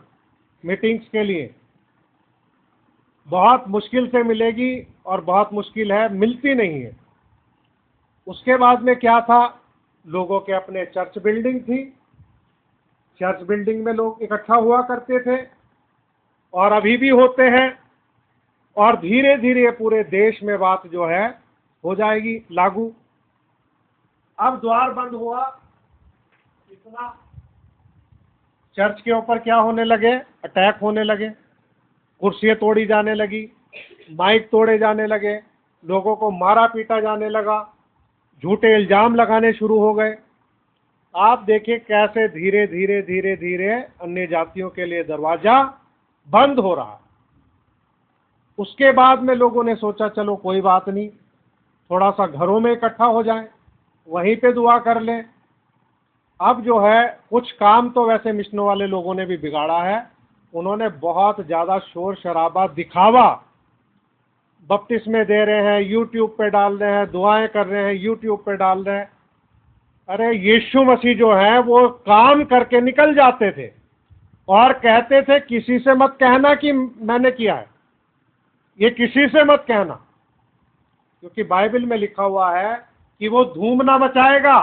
मीटिंग्स के लिए। बहुत मुश्किल से मिलेगी और बहुत मुश्किल है, मिलती नहीं है। उसके बाद में क्या था, लोगों के अपने चर्च बिल्डिंग थी, चर्च बिल्डिंग में लोग इकट्ठा हुआ करते थे और अभी भी होते हैं, और धीरे धीरे पूरे देश में बात जो है हो जाएगी लागू। अब द्वार बंद हुआ, इतना चर्च के ऊपर क्या होने लगे, अटैक होने लगे, कुर्सियां तोड़ी जाने लगी, माइक तोड़े जाने लगे, लोगों को मारा पीटा जाने लगा, झूठे इल्जाम लगाने शुरू हो गए। आप देखिए कैसे धीरे धीरे धीरे धीरे अन्य जातियों के लिए दरवाजा बंद हो रहा है। उसके बाद में लोगों ने सोचा चलो कोई बात नहीं, थोड़ा सा घरों में इकट्ठा हो जाएं, वहीं पे दुआ कर लें। अब जो है कुछ काम तो वैसे मिशनों वाले लोगों ने भी बिगाड़ा है, उन्होंने बहुत ज़्यादा शोर शराबा, दिखावा, बपतिस्मे दे रहे हैं, यूट्यूब पे डाल रहे हैं, दुआएं कर रहे हैं, यूट्यूब पे डाल रहे हैं। अरे यीशु मसीह जो है वो काम करके निकल जाते थे और कहते थे किसी से मत कहना कि मैंने किया है, ये किसी से मत कहना, क्योंकि बाइबल में लिखा हुआ है कि वो धूम ना मचाएगा।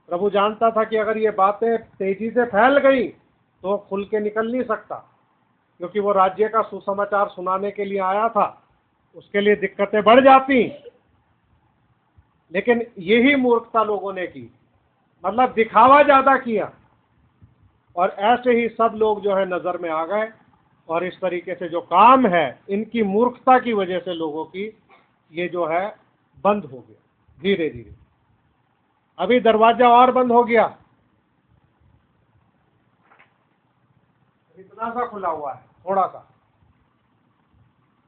प्रभु जानता था कि अगर ये बातें तेजी से फैल गई तो खुल के निकल नहीं सकता, क्योंकि वो राज्य का सुसमाचार सुनाने के लिए आया था, उसके लिए दिक्कतें बढ़ जाती। लेकिन यही मूर्खता लोगों ने की, मतलब दिखावा ज्यादा किया, और ऐसे ही सब लोग जो है नजर में आ गए, और इस तरीके से जो काम है इनकी मूर्खता की वजह से लोगों की ये जो है बंद हो गया धीरे धीरे। अभी दरवाजा और बंद हो गया, इतना सा खुला हुआ है थोड़ा सा,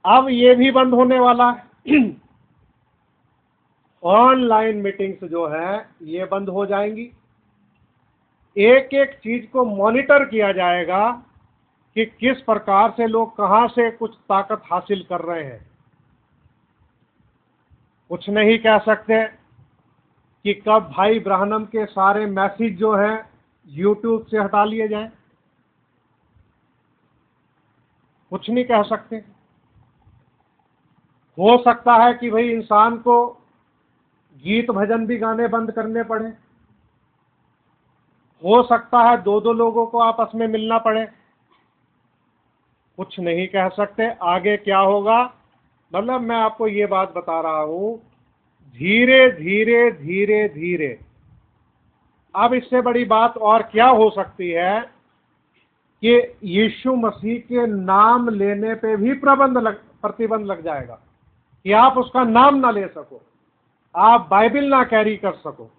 अब ये भी बंद होने वाला है। ऑनलाइन मीटिंग्स जो है ये बंद हो जाएंगी। एक एक चीज को मॉनिटर किया जाएगा कि किस प्रकार से लोग कहां से कुछ ताकत हासिल कर रहे हैं। कुछ नहीं कह सकते कि कब भाई ब्राह्मण के सारे मैसेज जो है यूट्यूब से हटा लिए जाएं, कुछ नहीं कह सकते। हो सकता है कि भाई इंसान को गीत भजन भी गाने बंद करने पड़े, हो सकता है दो दो लोगों को आपस में मिलना पड़े, कुछ नहीं कह सकते आगे क्या होगा। मतलब मैं आपको ये बात बता रहा हूं, धीरे धीरे धीरे धीरे। अब इससे बड़ी बात और क्या हो सकती है कि यीशु मसीह के नाम लेने पे भी प्रतिबंध लग जाएगा कि आप उसका नाम ना ले सको, आप बाइबल ना कैरी कर सको।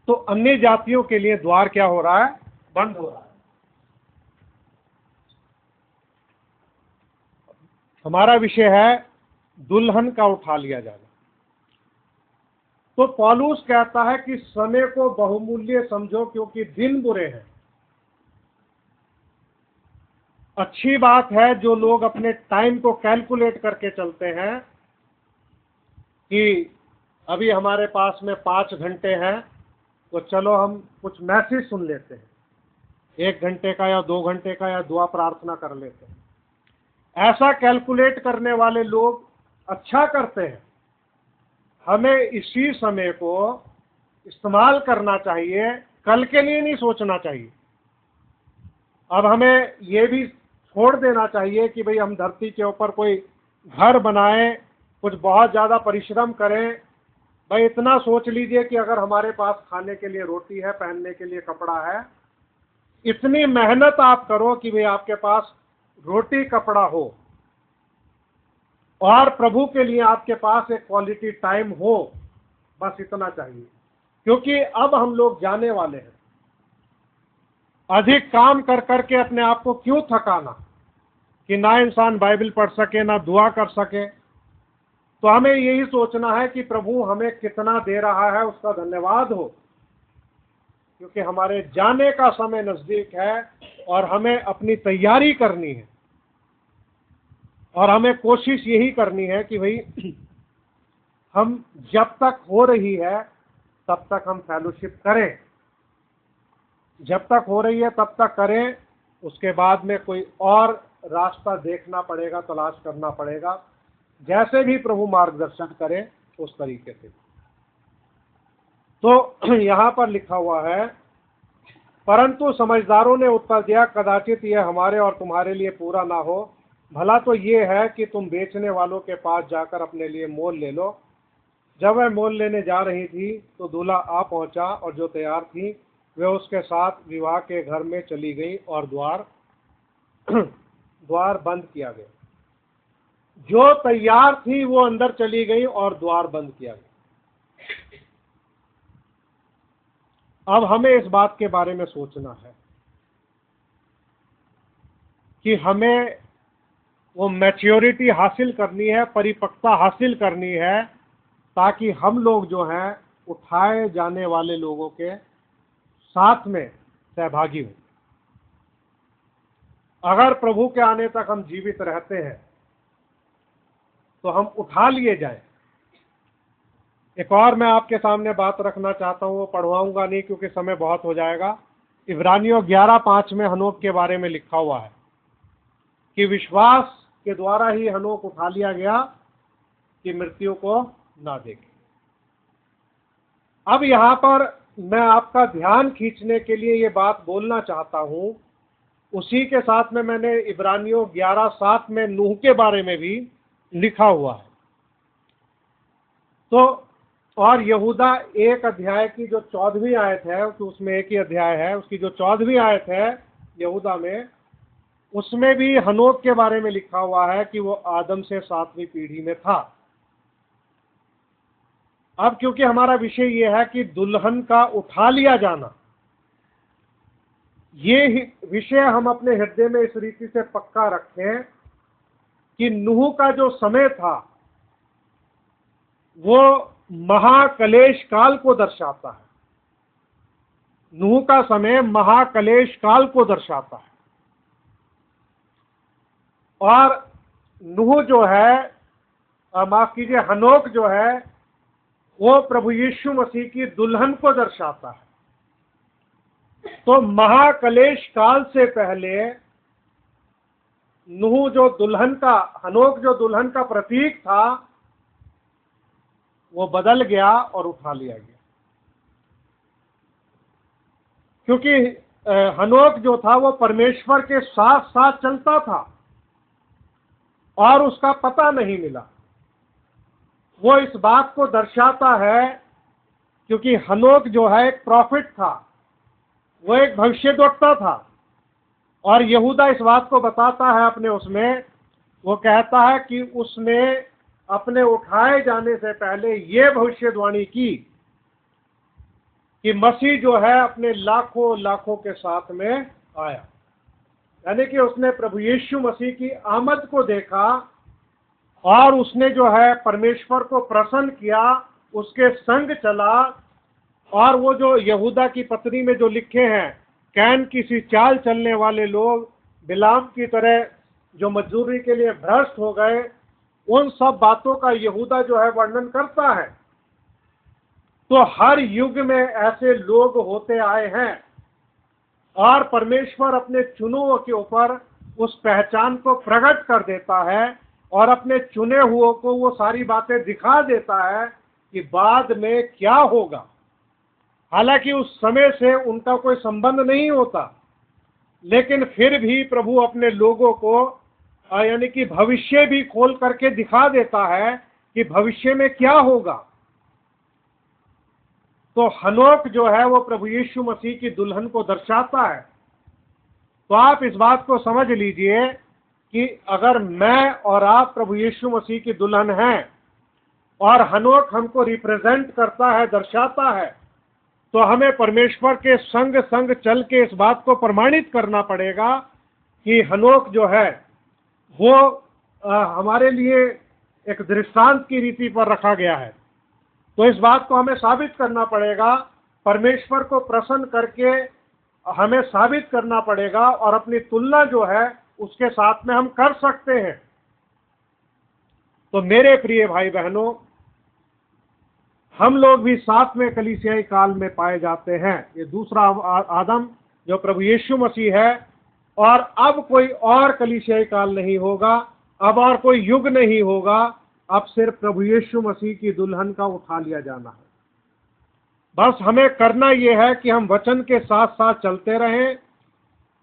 तो अन्य जातियों के लिए द्वार क्या हो रहा है? बंद हो रहा है। हमारा विषय है दुल्हन का उठा लिया जाना। तो पौलुस कहता है कि समय को बहुमूल्य समझो क्योंकि दिन बुरे हैं। अच्छी बात है जो लोग अपने टाइम को कैलकुलेट करके चलते हैं कि अभी हमारे पास में 5 घंटे हैं, तो चलो हम कुछ मैसेज सुन लेते हैं, 1 घंटे का या 2 घंटे का, या दुआ प्रार्थना कर लेते हैं। ऐसा कैलकुलेट करने वाले लोग अच्छा करते हैं। हमें इसी समय को इस्तेमाल करना चाहिए, कल के लिए नहीं सोचना चाहिए। अब हमें ये भी छोड़ देना चाहिए कि भाई हम धरती के ऊपर कोई घर बनाएं, कुछ बहुत ज़्यादा परिश्रम करें। भाई इतना सोच लीजिए कि अगर हमारे पास खाने के लिए रोटी है, पहनने के लिए कपड़ा है, इतनी मेहनत आप करो कि भाई आपके पास रोटी कपड़ा हो और प्रभु के लिए आपके पास एक क्वालिटी टाइम हो, बस इतना चाहिए। क्योंकि अब हम लोग जाने वाले हैं। अधिक काम कर करके अपने आप को क्यों थकाना कि ना इंसान बाइबल पढ़ सके, ना दुआ कर सके। तो हमें यही सोचना है कि प्रभु हमें कितना दे रहा है, उसका धन्यवाद हो, क्योंकि हमारे जाने का समय नजदीक है और हमें अपनी तैयारी करनी है। और हमें कोशिश यही करनी है कि भाई हम जब तक हो रही है तब तक हम फेलोशिप करें, जब तक हो रही है तब तक करें। उसके बाद में कोई और रास्ता देखना पड़ेगा, तलाश करना पड़ेगा, जैसे भी प्रभु मार्गदर्शन करे उस तरीके से। तो यहाँ पर लिखा हुआ है, परंतु समझदारों ने उत्तर दिया, कदाचित यह हमारे और तुम्हारे लिए पूरा ना हो। भला तो ये है कि तुम बेचने वालों के पास जाकर अपने लिए मोल ले लो। जब वह मोल लेने जा रही थी तो दूल्हा आ पहुंचा, और जो तैयार थी वे उसके साथ विवाह के घर में चली गई और द्वार बंद किया गया। जो तैयार थी वो अंदर चली गई और द्वार बंद किया गया। अब हमें इस बात के बारे में सोचना है कि हमें वो मैच्योरिटी हासिल करनी है, परिपक्वता हासिल करनी है, ताकि हम लोग जो हैं उठाए जाने वाले लोगों के साथ में सहभागी हो। अगर प्रभु के आने तक हम जीवित रहते हैं तो हम उठा लिए जाएं। एक और मैं आपके सामने बात रखना चाहता हूं, वो पढ़वाऊंगा नहीं क्योंकि समय बहुत हो जाएगा। इब्रानियों 11:5 में हनोक के बारे में लिखा हुआ है कि विश्वास के द्वारा ही हनोक उठा लिया गया कि मृत्यु को ना देखे। अब यहां पर मैं आपका ध्यान खींचने के लिए ये बात बोलना चाहता हूं। उसी के साथ में मैंने इब्रानियों 11:7 में नूह के बारे में भी लिखा हुआ है। तो और यहूदा 1 अध्याय की जो 14वीं आयत है, तो उसमें एक ही अध्याय है, उसकी जो 14वीं आयत है यहूदा में, उसमें भी हनोक के बारे में लिखा हुआ है कि वो आदम से 7वीं पीढ़ी में था। अब क्योंकि हमारा विषय ये है कि दुल्हन का उठा लिया जाना, ये विषय हम अपने हृदय में इस रीति से पक्का रखें कि नूह का जो समय था वो महाकलेश काल को दर्शाता है। नूह का समय महाकलेश काल को दर्शाता है। और नूह जो है, माफ कीजिए, हनोक जो है वो प्रभु यीशु मसीह की दुल्हन को दर्शाता है। तो महाकलेश काल से पहले नूह जो दुल्हन का, हनोक जो दुल्हन का प्रतीक था, वो बदल गया और उठा लिया गया। क्योंकि हनोक जो था वो परमेश्वर के साथ साथ चलता था और उसका पता नहीं मिला। वो इस बात को दर्शाता है क्योंकि हनोक जो है एक प्रॉफिट था, वो एक भविष्यद्वक्ता था। और यहूदा इस बात को बताता है अपने उसमें, वो कहता है कि उसने अपने उठाए जाने से पहले ये भविष्यवाणी की कि मसीह जो है अपने लाखों लाखों के साथ में आया। यानी कि उसने प्रभु यीशु मसीह की आमद को देखा और उसने जो है परमेश्वर को प्रसन्न किया, उसके संग चला। और वो जो यहूदा की पत्री में जो लिखे हैं, कैन की सी चाल चलने वाले लोग, बिलाम की तरह जो मजदूरी के लिए भ्रष्ट हो गए, उन सब बातों का यहूदा जो है वर्णन करता है। तो हर युग में ऐसे लोग होते आए हैं और परमेश्वर अपने चुनुओं के ऊपर उस पहचान को प्रकट कर देता है और अपने चुने हुओं को वो सारी बातें दिखा देता है कि बाद में क्या होगा। हालांकि उस समय से उनका कोई संबंध नहीं होता, लेकिन फिर भी प्रभु अपने लोगों को यानी कि भविष्य भी खोल करके दिखा देता है कि भविष्य में क्या होगा। तो हनोक जो है वो प्रभु यीशु मसीह की दुल्हन को दर्शाता है। तो आप इस बात को समझ लीजिए कि अगर मैं और आप प्रभु यीशु मसीह की दुल्हन हैं और हनोक हमको रिप्रेजेंट करता है, दर्शाता है, तो हमें परमेश्वर के संग संग चल के इस बात को प्रमाणित करना पड़ेगा कि हनोक जो है वो हमारे लिए एक दृष्टांत की रीति पर रखा गया है। तो इस बात को हमें साबित करना पड़ेगा, परमेश्वर को प्रसन्न करके हमें साबित करना पड़ेगा और अपनी तुलना जो है उसके साथ में हम कर सकते हैं। तो मेरे प्रिय भाई बहनों, हम लोग भी साथ में कलीसियाई काल में पाए जाते हैं। ये दूसरा आदम जो प्रभु यीशु मसीह है, और अब कोई और कलीसियाई काल नहीं होगा, अब और कोई युग नहीं होगा, अब सिर्फ प्रभु यीशु मसीह की दुल्हन का उठा लिया जाना है। बस हमें करना यह है कि हम वचन के साथ साथ चलते रहें,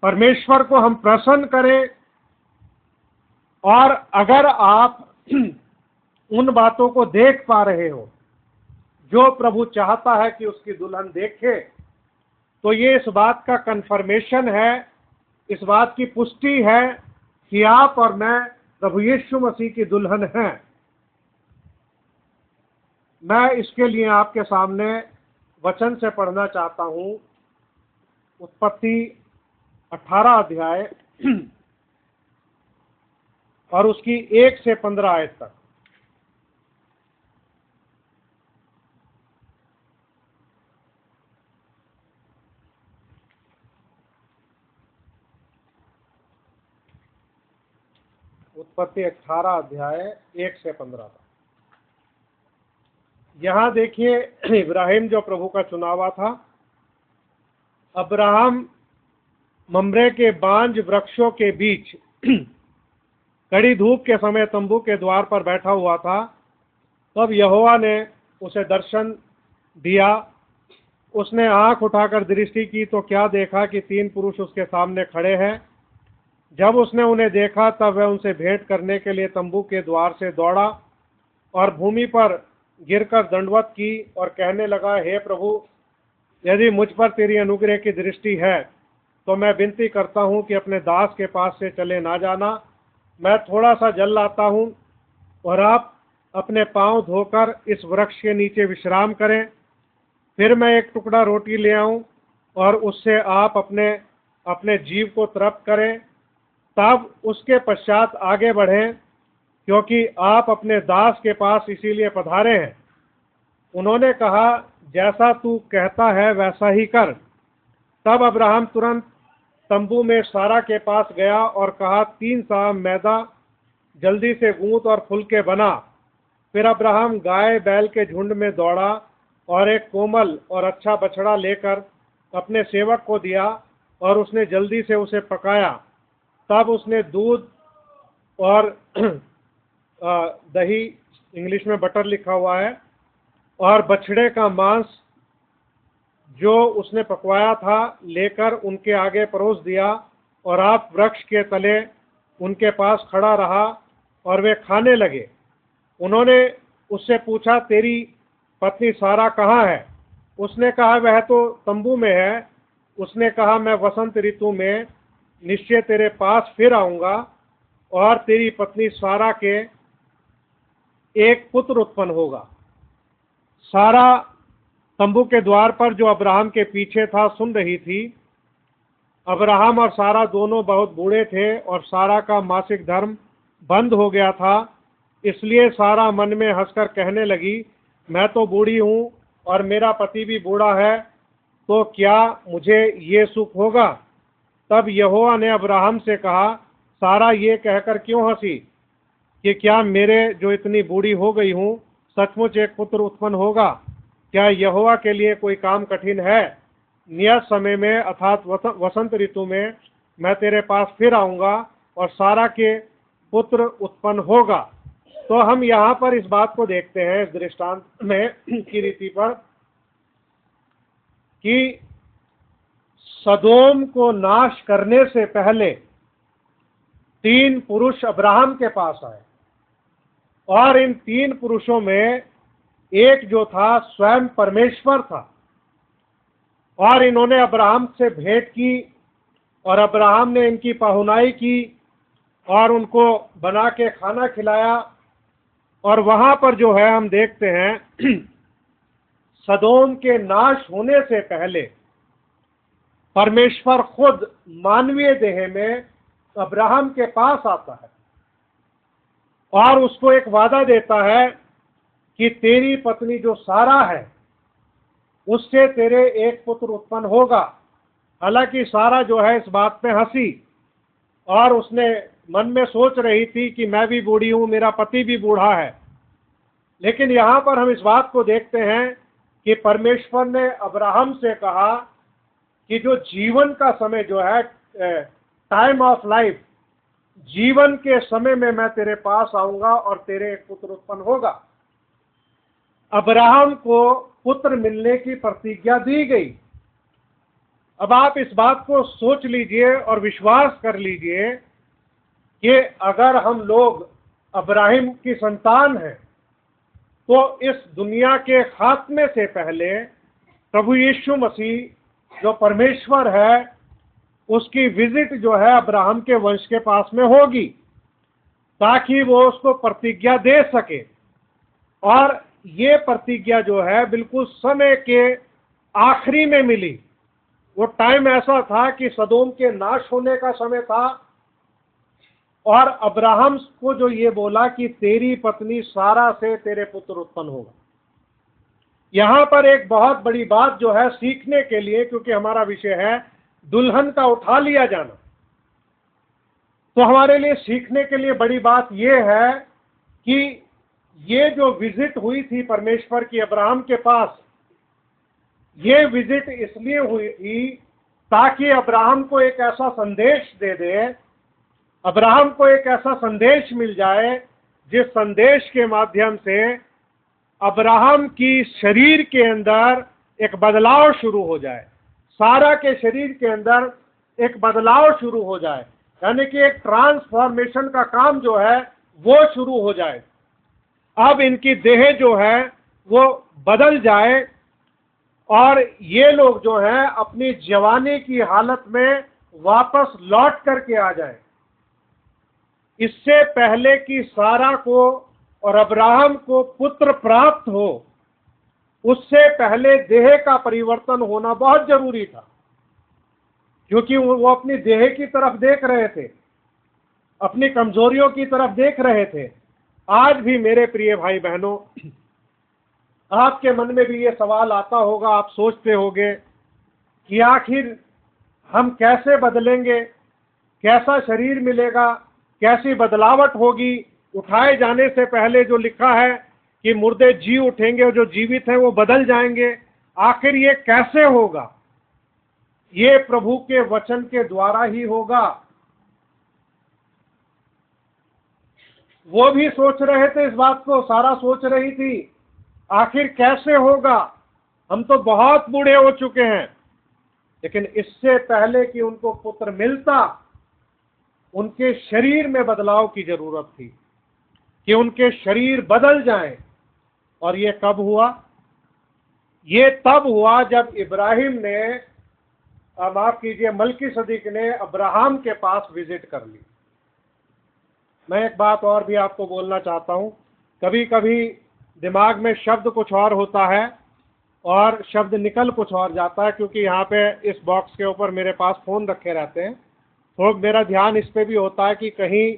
परमेश्वर को हम प्रसन्न करें। और अगर आप उन बातों को देख पा रहे हो जो प्रभु चाहता है कि उसकी दुल्हन देखे, तो ये इस बात का कंफर्मेशन है, इस बात की पुष्टि है कि आप और मैं प्रभु यीशु मसीह की दुल्हन हैं। मैं इसके लिए आपके सामने वचन से पढ़ना चाहता हूं, उत्पत्ति 18 अध्याय और उसकी 1 से 15 आयत तक। उत्पत्ति 18 अध्याय 1 से 15 तक। यहां देखिए, इब्राहिम जो प्रभु का चुनावा था, अब्राहम ममरे के बांज वृक्षों के बीच कड़ी धूप के समय तंबू के द्वार पर बैठा हुआ था। तब यहोवा ने उसे दर्शन दिया। उसने आंख उठाकर दृष्टि की तो क्या देखा कि 3 पुरुष उसके सामने खड़े हैं। जब उसने उन्हें देखा तब वह उनसे भेंट करने के लिए तंबू के द्वार से दौड़ा और भूमि पर गिरकर दंडवत की और कहने लगा, हे प्रभु, यदि मुझ पर तेरी अनुग्रह की दृष्टि है तो मैं विनती करता हूँ कि अपने दास के पास से चले ना जाना। मैं थोड़ा सा जल लाता हूँ और आप अपने पांव धोकर इस वृक्ष के नीचे विश्राम करें। फिर मैं एक टुकड़ा रोटी ले आऊँ और उससे आप अपने अपने जीव को तृप्त करें, तब उसके पश्चात आगे बढ़ें, क्योंकि आप अपने दास के पास इसीलिए पधारे हैं। उन्होंने कहा, जैसा तू कहता है वैसा ही कर। तब अब्राहम तुरंत तंबू में सारा के पास गया और कहा, 3 सा मैदा जल्दी से गूंथ और फुल के बना। फिर अब्राहम गाय बैल के झुंड में दौड़ा और एक कोमल और अच्छा बछड़ा लेकर अपने सेवक को दिया और उसने जल्दी से उसे पकाया। तब उसने दूध और दही, इंग्लिश में बटर लिखा हुआ है, और बछड़े का मांस जो उसने पकवाया था लेकर उनके आगे परोस दिया। और आप वृक्ष के तले उनके पास खड़ा रहा और वे खाने लगे। उन्होंने उससे पूछा, तेरी पत्नी सारा कहाँ है? उसने कहा, वह तो तंबू में है। उसने कहा, मैं वसंत ऋतु में निश्चय तेरे पास फिर आऊंगा और तेरी पत्नी सारा के एक पुत्र उत्पन्न होगा। सारा तंबू के द्वार पर जो अब्राहम के पीछे था सुन रही थी। अब्राहम और सारा दोनों बहुत बूढ़े थे और सारा का मासिक धर्म बंद हो गया था। इसलिए सारा मन में हंसकर कहने लगी, मैं तो बूढ़ी हूँ और मेरा पति भी बूढ़ा है, तो क्या मुझे ये सुख होगा? तब यहोवा ने अब्राहम से कहा, सारा ये कहकर क्यों हंसी कि क्या मेरे जो इतनी बूढ़ी हो गई हूँ सचमुच एक पुत्र उत्पन्न होगा? क्या यहोवा के लिए कोई काम कठिन है? नियत समय में अर्थात वसंत ऋतु में मैं तेरे पास फिर आऊंगा और सारा के पुत्र उत्पन्न होगा। तो हम यहाँ पर इस बात को देखते हैं इस दृष्टांत में की रीति पर कि सदोम को नाश करने से पहले 3 पुरुष अब्राहम के पास आए और इन 3 पुरुषों में एक जो था स्वयं परमेश्वर था और इन्होंने अब्राहम से भेंट की और अब्राहम ने इनकी पहुनाई की और उनको बना के खाना खिलाया। और वहां पर जो है हम देखते हैं सदोम के नाश होने से पहले परमेश्वर खुद मानवीय देह में अब्राहम के पास आता है और उसको एक वादा देता है कि तेरी पत्नी जो सारा है उससे तेरे एक पुत्र उत्पन्न होगा। हालांकि सारा जो है इस बात पे हंसी और उसने मन में सोच रही थी कि मैं भी बूढ़ी हूं, मेरा पति भी बूढ़ा है। लेकिन यहाँ पर हम इस बात को देखते हैं कि परमेश्वर ने अब्राहम से कहा कि जो जीवन का समय जो है टाइम ऑफ लाइफ, जीवन के समय में मैं तेरे पास आऊंगा और तेरे एक पुत्र उत्पन्न होगा। अब्राहम को पुत्र मिलने की प्रतिज्ञा दी गई। अब आप इस बात को सोच लीजिए और विश्वास कर लीजिए कि अगर हम लोग अब्राहम की संतान हैं तो इस दुनिया के खात्मे से पहले प्रभु यीशु मसीह जो परमेश्वर है उसकी विजिट जो है अब्राहम के वंश के पास में होगी ताकि वो उसको प्रतिज्ञा दे सके। और ये प्रतिज्ञा जो है बिल्कुल समय के आखिरी में मिली। वो टाइम ऐसा था कि सदोम के नाश होने का समय था और अब्राहम को जो ये बोला कि तेरी पत्नी सारा से तेरे पुत्र उत्पन्न होगा। यहाँ पर एक बहुत बड़ी बात जो है सीखने के लिए, क्योंकि हमारा विषय है दुल्हन का उठा लिया जाना, तो हमारे लिए सीखने के लिए बड़ी बात यह है कि ये जो विजिट हुई थी परमेश्वर की अब्राहम के पास, ये विजिट इसलिए हुई थी ताकि अब्राहम को एक ऐसा संदेश दे दे, अब्राहम को एक ऐसा संदेश मिल जाए जिस संदेश के माध्यम से अब्राहम की शरीर के अंदर एक बदलाव शुरू हो जाए, सारा के शरीर के अंदर एक बदलाव शुरू हो जाए, यानी कि एक ट्रांसफॉर्मेशन का काम जो है वो शुरू हो जाए। अब इनकी देह जो है वो बदल जाए और ये लोग जो है अपनी जवानी की हालत में वापस लौट करके आ जाए। इससे पहले कि सारा को और अब्राहम को पुत्र प्राप्त हो, उससे पहले देह का परिवर्तन होना बहुत जरूरी था, क्योंकि वो अपनी देह की तरफ देख रहे थे, अपनी कमजोरियों की तरफ देख रहे थे। आज भी मेरे प्रिय भाई बहनों, आपके मन में भी ये सवाल आता होगा, आप सोचते होंगे कि आखिर हम कैसे बदलेंगे, कैसा शरीर मिलेगा, कैसी बदलावट होगी। उठाए जाने से पहले जो लिखा है कि मुर्दे जी उठेंगे और जो जीवित हैं वो बदल जाएंगे, आखिर ये कैसे होगा? ये प्रभु के वचन के द्वारा ही होगा। वो भी सोच रहे थे इस बात को, सारा सोच रही थी आखिर कैसे होगा, हम तो बहुत बूढ़े हो चुके हैं। लेकिन इससे पहले कि उनको पुत्र मिलता, उनके शरीर में बदलाव की जरूरत थी कि उनके शरीर बदल जाएं। और ये कब हुआ? ये तब हुआ जब इब्राहिम ने माफ कीजिए, मलकीसदीक ने अब्राहम के पास विजिट कर ली। मैं एक बात और भी आपको बोलना चाहता हूं, कभी कभी दिमाग में शब्द कुछ और होता है और शब्द निकल कुछ और जाता है, क्योंकि यहाँ पे इस बॉक्स के ऊपर मेरे पास फ़ोन रखे रहते हैं, तो मेरा ध्यान इस पे भी होता है कि कहीं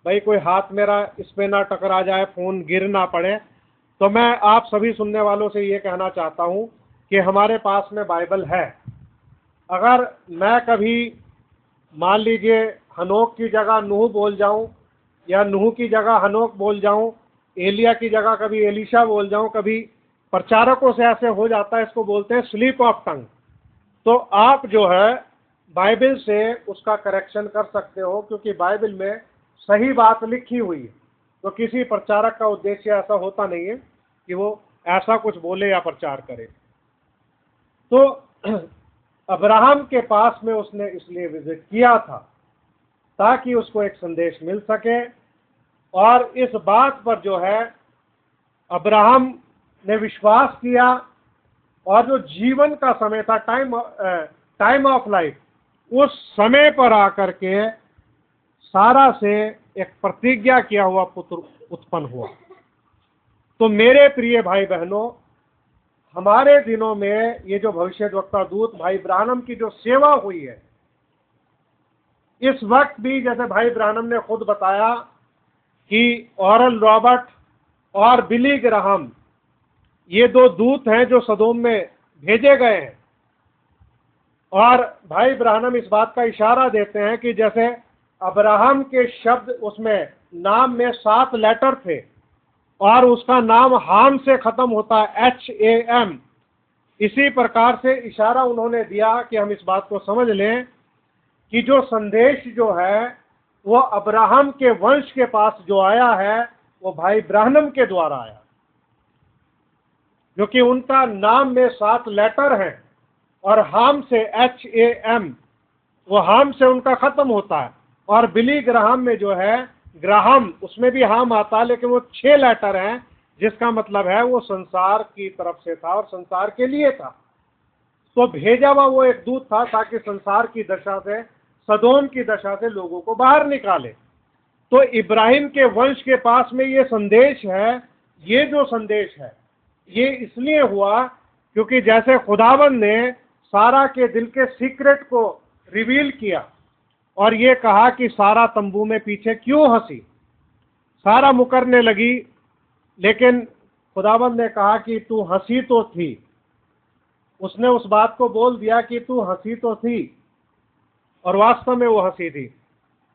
भाई कोई हाथ मेरा इस पे ना टकरा जाए, फ़ोन गिर ना पड़े। तो मैं आप सभी सुनने वालों से ये कहना चाहता हूँ कि हमारे पास में बाइबल है। अगर मैं कभी मान लीजिए हनोक की जगह नूह बोल जाऊं, या नूह की जगह हनोक बोल जाऊं, एलिया की जगह कभी एलिशा बोल जाऊं, कभी प्रचारकों से ऐसे हो जाता है, इसको बोलते हैं स्लिप ऑफ टंग। तो आप जो है बाइबल से उसका करेक्शन कर सकते हो, क्योंकि बाइबल में सही बात लिखी हुई है। तो किसी प्रचारक का उद्देश्य ऐसा होता नहीं है कि वो ऐसा कुछ बोले या प्रचार करे। तो अब्राहम के पास में उसने इसलिए विजिट किया था ताकि उसको एक संदेश मिल सके, और इस बात पर जो है अब्राहम ने विश्वास किया, और जो जीवन का समय था, टाइम ऑफ लाइफ, उस समय पर आकर के सारा से एक प्रतिज्ञा किया हुआ पुत्र उत्पन्न हुआ। तो मेरे प्रिय भाई बहनों, हमारे दिनों में ये जो भविष्यद्वक्ता दूत भाई ब्रानम की जो सेवा हुई है, इस वक्त भी जैसे भाई ब्रानम ने खुद बताया कि ऑरल रॉबर्ट और बिली ग्राहम ये दो दूत हैं जो सदोम में भेजे गए हैं, और भाई ब्रानम इस बात का इशारा देते हैं कि जैसे अब्राहम के शब्द उसमें नाम में 7 लेटर थे और उसका नाम हाम से खत्म होता है, HAM, इसी प्रकार से इशारा उन्होंने दिया कि हम इस बात को समझ लें कि जो संदेश जो है वो अब्राहम के वंश के पास जो आया है वो भाई ब्रानम के द्वारा आया, क्योंकि उनका नाम में 7 लेटर हैं और हाम से HAM, वो हाम से उनका खत्म होता है। और बिली ग्राहम में जो है ग्राहम, उसमें भी हाम आता है, लेकिन वो 6 लेटर हैं, जिसका मतलब है वो संसार की तरफ से था और संसार के लिए था। तो भेजा हुआ वो एक दूत था ताकि संसार की दशा से, सदोम की दशा से लोगों को बाहर निकाले। तो इब्राहिम के वंश के पास में ये संदेश है। ये जो संदेश है ये इसलिए हुआ क्योंकि जैसे खुदावंद ने सारा के दिल के सीक्रेट को रिवील किया और ये कहा कि सारा तंबू में पीछे क्यों हंसी, सारा मुकरने लगी, लेकिन खुदावंद ने कहा कि तू हंसी तो थी। उसने उस बात को बोल दिया कि तू हंसी तो थी, और वास्तव में वो हंसी थी।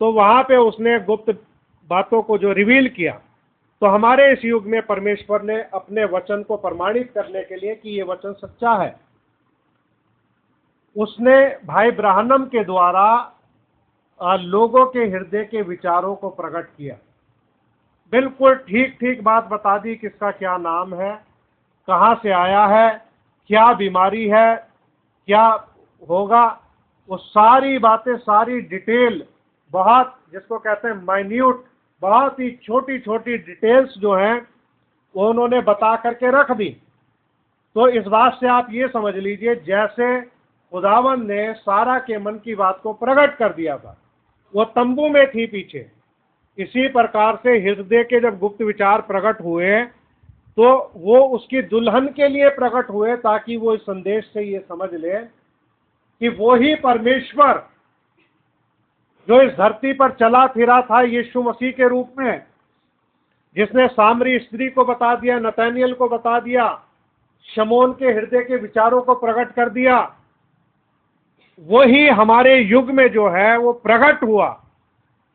तो वहां पे उसने गुप्त बातों को जो रिवील किया। तो हमारे इस युग में परमेश्वर ने अपने वचन को प्रमाणित करने के लिए कि ये वचन सच्चा है, उसने भाई ब्राहनम के द्वारा लोगों के हृदय के विचारों को प्रकट किया। बिल्कुल ठीक ठीक बात बता दी, किसका क्या नाम है, कहाँ से आया है, क्या बीमारी है, क्या होगा, वो सारी बातें, सारी डिटेल, बहुत जिसको कहते हैं माइन्यूट, बहुत ही छोटी छोटी डिटेल्स जो हैं वो उन्होंने बता करके रख दी। तो इस बात से आप ये समझ लीजिए जैसे खुदावंद ने सारा के मन की बात को प्रकट कर दिया था, वो तंबू में थी पीछे, इसी प्रकार से हृदय के जब गुप्त विचार प्रकट हुए तो वो उसकी दुल्हन के लिए प्रकट हुए, ताकि वो इस संदेश से ये समझ ले कि वो ही परमेश्वर जो इस धरती पर चला फिरा था यीशु मसीह के रूप में, जिसने सामरी स्त्री को बता दिया, नतनएल को बता दिया, शमौन के हृदय के विचारों को प्रकट कर दिया, वही हमारे युग में जो है वो प्रकट हुआ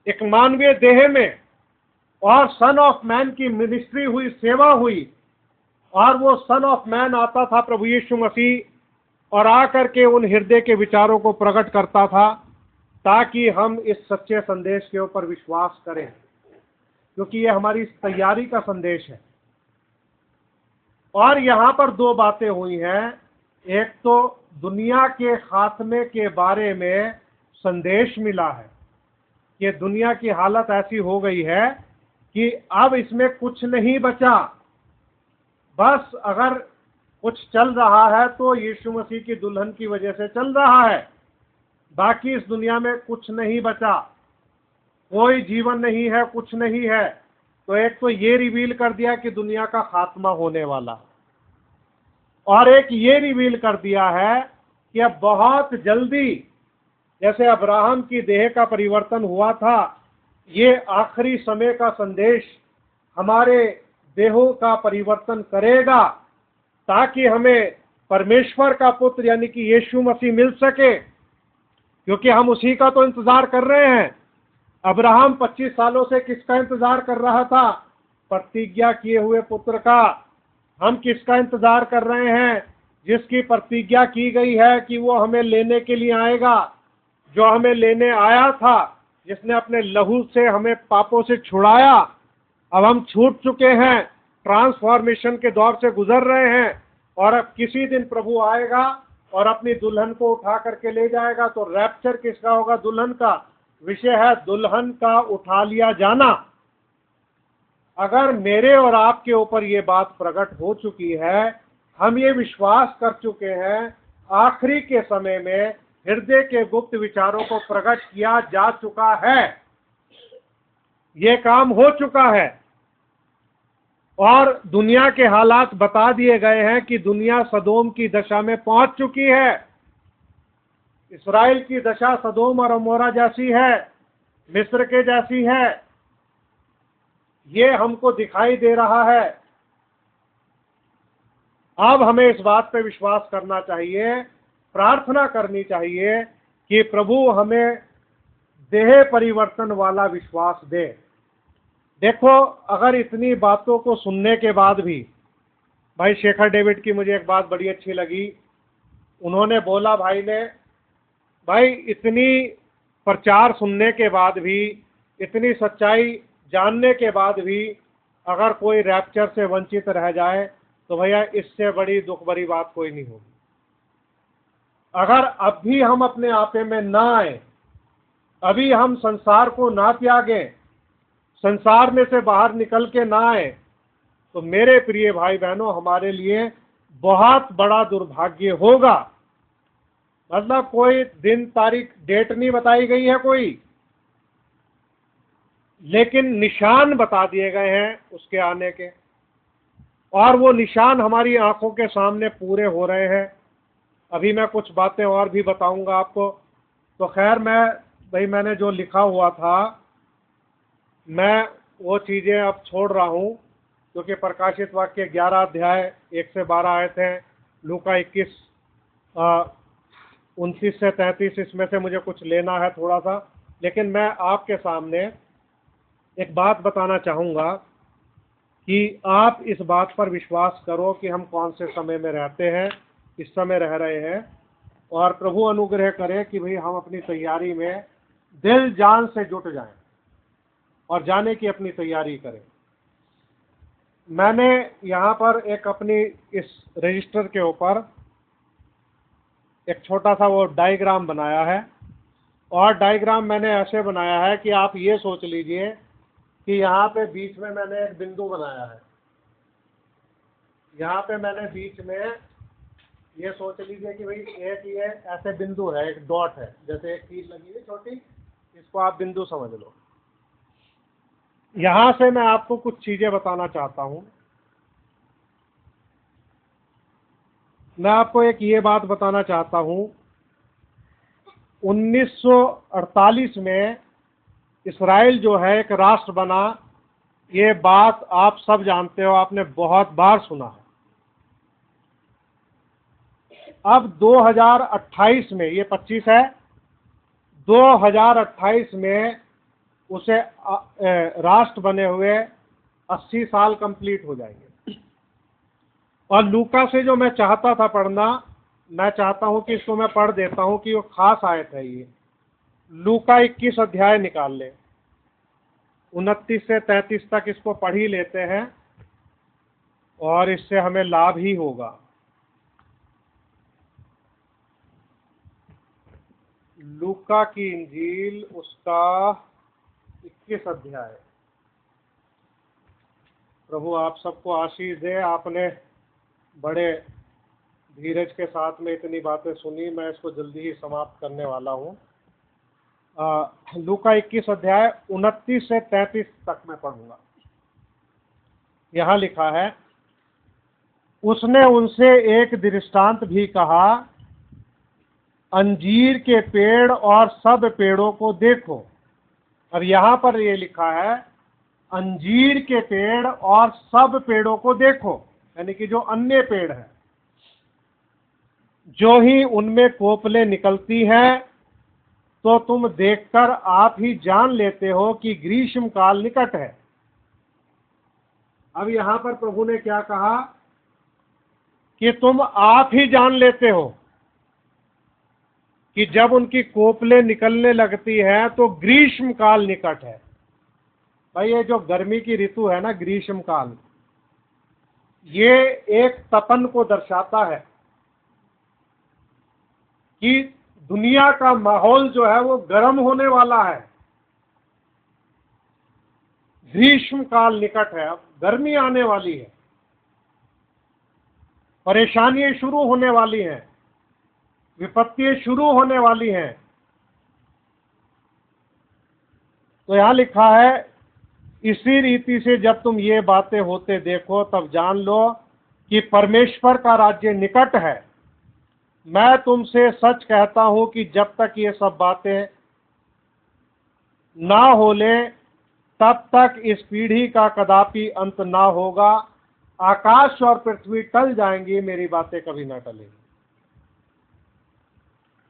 एक मानवीय देह में, और सन ऑफ मैन की मिनिस्ट्री हुई, सेवा हुई, और वो सन ऑफ मैन आता था प्रभु यीशु मसीह, और आकर के उन हृदय के विचारों को प्रकट करता था ताकि हम इस सच्चे संदेश के ऊपर विश्वास करें, क्योंकि ये हमारी तैयारी का संदेश है। और यहाँ पर 2 बातें हुई हैं, एक तो दुनिया के खात्मे के बारे में संदेश मिला है कि दुनिया की हालत ऐसी हो गई है कि अब इसमें कुछ नहीं बचा, बस अगर कुछ चल रहा है तो यीशु मसीह की दुल्हन की वजह से चल रहा है, बाकी इस दुनिया में कुछ नहीं बचा, कोई जीवन नहीं है, कुछ नहीं है। तो एक तो ये रिवील कर दिया कि दुनिया का खात्मा होने वाला, और एक ये रिवील कर दिया है कि अब बहुत जल्दी, जैसे अब्राहम की देह का परिवर्तन हुआ था, ये आखिरी समय का संदेश हमारे देहों का परिवर्तन करेगा, ताकि हमें परमेश्वर का पुत्र यानी कि यीशु मसीह मिल सके, क्योंकि हम उसी का तो इंतजार कर रहे हैं। अब्राहम 25 सालों से किसका इंतजार कर रहा था? प्रतिज्ञा किए हुए पुत्र का। हम किसका इंतजार कर रहे हैं? जिसकी प्रतिज्ञा की गई है कि वो हमें लेने के लिए आएगा, जो हमें लेने आया था, जिसने अपने लहू से हमें पापों से छुड़ाया। अब हम छूट चुके हैं, ट्रांसफॉर्मेशन के दौर से गुजर रहे हैं, और अब किसी दिन प्रभु आएगा और अपनी दुल्हन को उठा करके ले जाएगा। तो रैप्चर किसका होगा? दुल्हन का। विषय है दुल्हन का उठा लिया जाना। अगर मेरे और आपके ऊपर ये बात प्रकट हो चुकी है, हम ये विश्वास कर चुके हैं, आखिरी के समय में हृदय के गुप्त विचारों को प्रकट किया जा चुका है, ये काम हो चुका है, और दुनिया के हालात बता दिए गए हैं कि दुनिया सदोम की दशा में पहुंच चुकी है। इस्राएल की दशा सदोम और अमोरा जैसी है, मिस्र के जैसी है, ये हमको दिखाई दे रहा है। अब हमें इस बात पे विश्वास करना चाहिए, प्रार्थना करनी चाहिए कि प्रभु हमें देह परिवर्तन वाला विश्वास दे। देखो, अगर इतनी बातों को सुनने के बाद भी, भाई शेखर डेविड की मुझे एक बात बड़ी अच्छी लगी। उन्होंने बोला, भाई इतनी प्रचार सुनने के बाद भी, इतनी सच्चाई जानने के बाद भी, अगर कोई रैप्चर से वंचित रह जाए तो भैया इससे बड़ी दुख भरी बात कोई नहीं होगी। अगर अब भी हम अपने आपे में ना आए, अभी हम संसार को ना त्यागें, संसार में से बाहर निकल के ना आए, तो मेरे प्रिय भाई बहनों, हमारे लिए बहुत बड़ा दुर्भाग्य होगा। मतलब कोई दिन तारीख डेट नहीं बताई गई है कोई, लेकिन निशान बता दिए गए हैं उसके आने के, और वो निशान हमारी आंखों के सामने पूरे हो रहे हैं। अभी मैं कुछ बातें और भी बताऊंगा आपको। तो खैर, मैंने जो लिखा हुआ था, मैं वो चीज़ें अब छोड़ रहा हूँ, क्योंकि प्रकाशित वाक्य 11 अध्याय 1 से 12 आए थे, लूका 21 29 से 33, इसमें से मुझे कुछ लेना है थोड़ा सा। लेकिन मैं आपके सामने एक बात बताना चाहूँगा कि आप इस बात पर विश्वास करो कि हम कौन से समय में रहते हैं, इस समय रह रहे हैं, और प्रभु अनुग्रह करे कि भाई हम अपनी तैयारी में दिल जान से जुट जाएं और जाने की अपनी तैयारी करें। मैंने यहाँ पर एक अपनी इस रजिस्टर के ऊपर एक छोटा सा वो डायग्राम बनाया है, और डायग्राम मैंने ऐसे बनाया है कि आप ये सोच लीजिए कि यहाँ पे बीच में मैंने एक बिंदु बनाया है। यहाँ पे मैंने बीच में ये सोच लीजिए कि भाई एक ये ऐसे बिंदु है, एक डॉट है, जैसे एक तीर लगी है छोटी, इसको आप बिंदु समझ लो। यहाँ से मैं आपको कुछ चीजें बताना चाहता हूँ। मैं आपको एक ये बात बताना चाहता हूँ, 1948 में इस्राएल जो है एक राष्ट्र बना। ये बात आप सब जानते हो, आपने बहुत बार सुना है। अब 2028 में, ये 25 है, 2028 में उसे राष्ट्र बने हुए 80 साल कंप्लीट हो जाएंगे। और लूका से जो मैं चाहता था पढ़ना, मैं चाहता हूं कि इसको मैं पढ़ देता हूं कि वो खास आयत है। ये लूका 21 अध्याय निकाल ले, 29 से 33 तक इसको पढ़ ही लेते हैं, और इससे हमें लाभ ही होगा। लूका की इंजील उसका 21 अध्याय। प्रभु आप सबको आशीष दे। आपने बड़े धीरज के साथ में इतनी बातें सुनी, मैं इसको जल्दी ही समाप्त करने वाला हूँ। लूका 21 अध्याय 29 से 33 तक मैं पढ़ूंगा। यहाँ लिखा है, उसने उनसे एक दृष्टांत भी कहा, अंजीर के पेड़ और सब पेड़ों को देखो। और यहाँ पर ये लिखा है, अंजीर के पेड़ और सब पेड़ों को देखो, यानी कि जो अन्य पेड़ हैं, जो ही उनमें कोपलें निकलती हैं, तो तुम देखकर आप ही जान लेते हो कि ग्रीष्म काल निकट है। अब यहां पर प्रभु ने क्या कहा कि तुम आप ही जान लेते हो कि जब उनकी कोपलें निकलने लगती हैं तो ग्रीष्म काल निकट है। भाई, ये जो गर्मी की ऋतु है ना, ग्रीष्म काल, ये एक तपन को दर्शाता है कि दुनिया का माहौल जो है वो गर्म होने वाला है। ग्रीष्म काल निकट है, अब गर्मी आने वाली है, परेशानियां शुरू होने वाली हैं, विपत्तियां शुरू होने वाली हैं। तो यहां लिखा है, इसी रीति से जब तुम ये बातें होते देखो तब जान लो कि परमेश्वर का राज्य निकट है। मैं तुमसे सच कहता हूं कि जब तक ये सब बातें ना हो ले तब तक इस पीढ़ी का कदापि अंत ना होगा। आकाश और पृथ्वी टल जाएंगी, मेरी बातें कभी ना टलेंगी।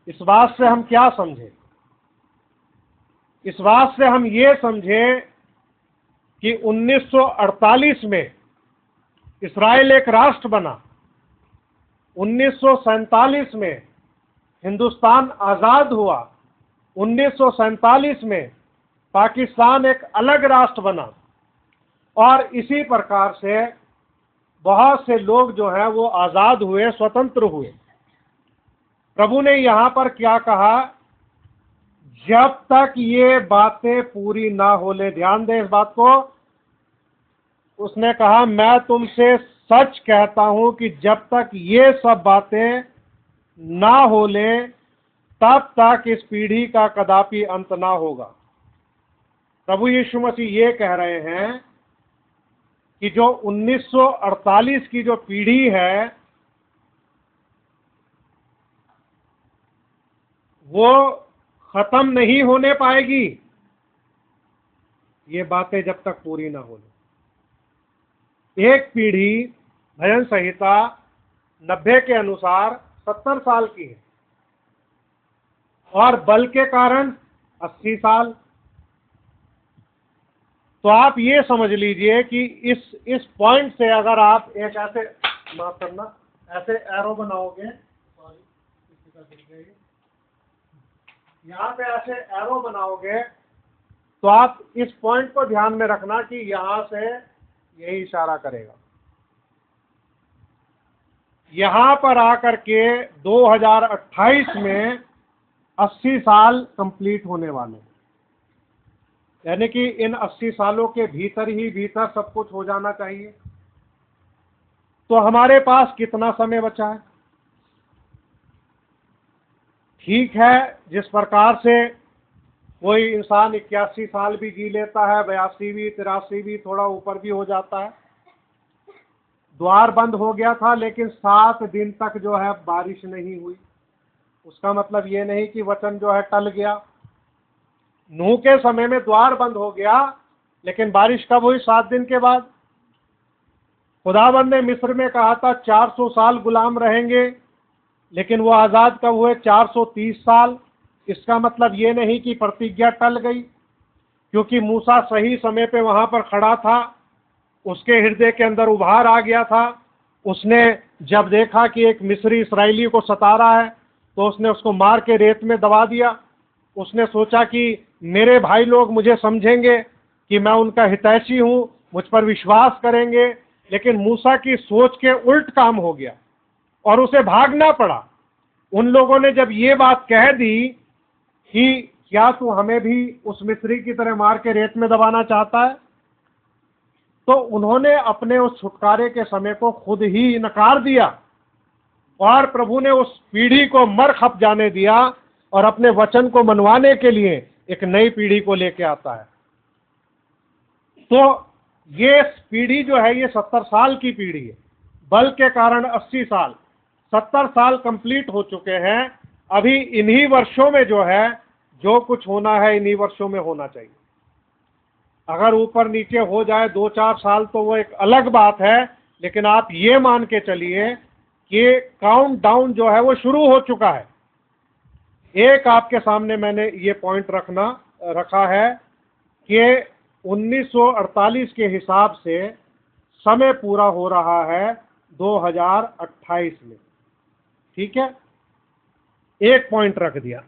इस बात से हम क्या समझे? इस बात से हम ये समझे कि 1948 में इस्राएल एक राष्ट्र बना, 1947 में हिंदुस्तान आज़ाद हुआ, 1947 में पाकिस्तान एक अलग राष्ट्र बना, और इसी प्रकार से बहुत से लोग जो हैं वो आज़ाद हुए, स्वतंत्र हुए। प्रभु ने यहाँ पर क्या कहा, जब तक ये बातें पूरी ना हो ले, ध्यान दें इस बात को, उसने कहा, मैं तुमसे सच कहता हूं कि जब तक ये सब बातें ना हो ले तब तक इस पीढ़ी का कदापि अंत ना होगा। प्रभु यीशु मसीह ये कह रहे हैं कि जो 1948 की जो पीढ़ी है वो खत्म नहीं होने पाएगी, ये बातें जब तक पूरी ना हो। एक पीढ़ी भजन संहिता 90 के अनुसार 70 साल की है, और बल के कारण 80 साल। तो आप ये समझ लीजिए कि इस पॉइंट से अगर आप एक ऐसे, माफ करना, ऐसे एरो बनाओगे, सॉरी किसी का दिख गई, यहाँ पे ऐसे एरो बनाओगे तो आप इस पॉइंट को ध्यान में रखना कि यहां से यही इशारा करेगा। यहां पर आकर के 2028 में 80 साल कंप्लीट होने वाले, यानी कि इन 80 सालों के भीतर ही भीतर सब कुछ हो जाना चाहिए। तो हमारे पास कितना समय बचा है? ठीक है, जिस प्रकार से कोई इंसान 81 साल भी जी लेता है, 82 भी, 83 भी, थोड़ा ऊपर भी हो जाता है। द्वार बंद हो गया था लेकिन 7 दिन तक जो है बारिश नहीं हुई, उसका मतलब ये नहीं कि वचन जो है टल गया। नूह के समय में द्वार बंद हो गया लेकिन बारिश कब हुई? 7 दिन के बाद। खुदावंद ने मिस्र में कहा था 400 साल गुलाम रहेंगे, लेकिन वो आज़ाद कब हुए? 430 साल। इसका मतलब ये नहीं कि प्रतिज्ञा टल गई, क्योंकि मूसा सही समय पे वहां पर खड़ा था, उसके हृदय के अंदर उभार आ गया था। उसने जब देखा कि एक मिस्री इस्राएली को सता रहा है तो उसने उसको मार के रेत में दबा दिया। उसने सोचा कि मेरे भाई लोग मुझे समझेंगे कि मैं उनका हितैषी हूँ, मुझ पर विश्वास करेंगे, लेकिन मूसा की सोच के उल्ट काम हो गया और उसे भागना पड़ा। उन लोगों ने जब ये बात कह दी कि क्या तू हमें भी उस मिस्री की तरह मार के रेत में दबाना चाहता है, तो उन्होंने अपने उस छुटकारे के समय को खुद ही नकार दिया। और प्रभु ने उस पीढ़ी को मर खप जाने दिया और अपने वचन को मनवाने के लिए एक नई पीढ़ी को लेके आता है। तो ये पीढ़ी जो है ये 70 साल की पीढ़ी है, बल के कारण 80 साल, 70 साल कंप्लीट हो चुके हैं। अभी इन्हीं वर्षों में जो है जो कुछ होना है इन्हीं वर्षों में होना चाहिए। अगर ऊपर नीचे हो जाए 2-4 साल तो वो एक अलग बात है, लेकिन आप ये मान के चलिए कि काउंट डाउन जो है वो शुरू हो चुका है। एक आपके सामने मैंने ये पॉइंट रखा है कि 1948 के हिसाब से समय पूरा हो रहा है 2028 में, ठीक है, एक पॉइंट रख दिया।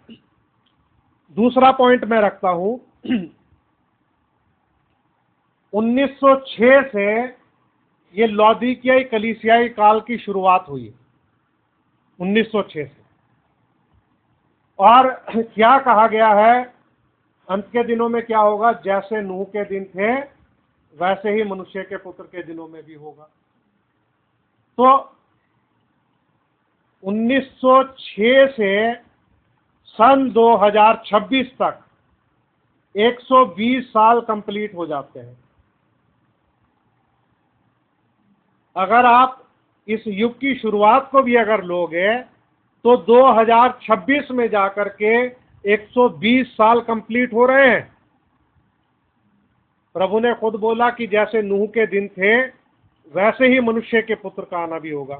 दूसरा पॉइंट मैं रखता हूं 1906 से ये लौदीकियाई कलीसियाई काल की शुरुआत हुई, 1906 से। और क्या कहा गया है, अंत के दिनों में क्या होगा, जैसे नूह के दिन थे वैसे ही मनुष्य के पुत्र के दिनों में भी होगा। तो 1906 से सन 2026 तक 120 साल कंप्लीट हो जाते हैं। अगर आप इस युग की शुरुआत को भी अगर लोगे तो 2026 में जाकर के 120 साल कंप्लीट हो रहे हैं। प्रभु ने खुद बोला कि जैसे नूह के दिन थे वैसे ही मनुष्य के पुत्र का आना भी होगा।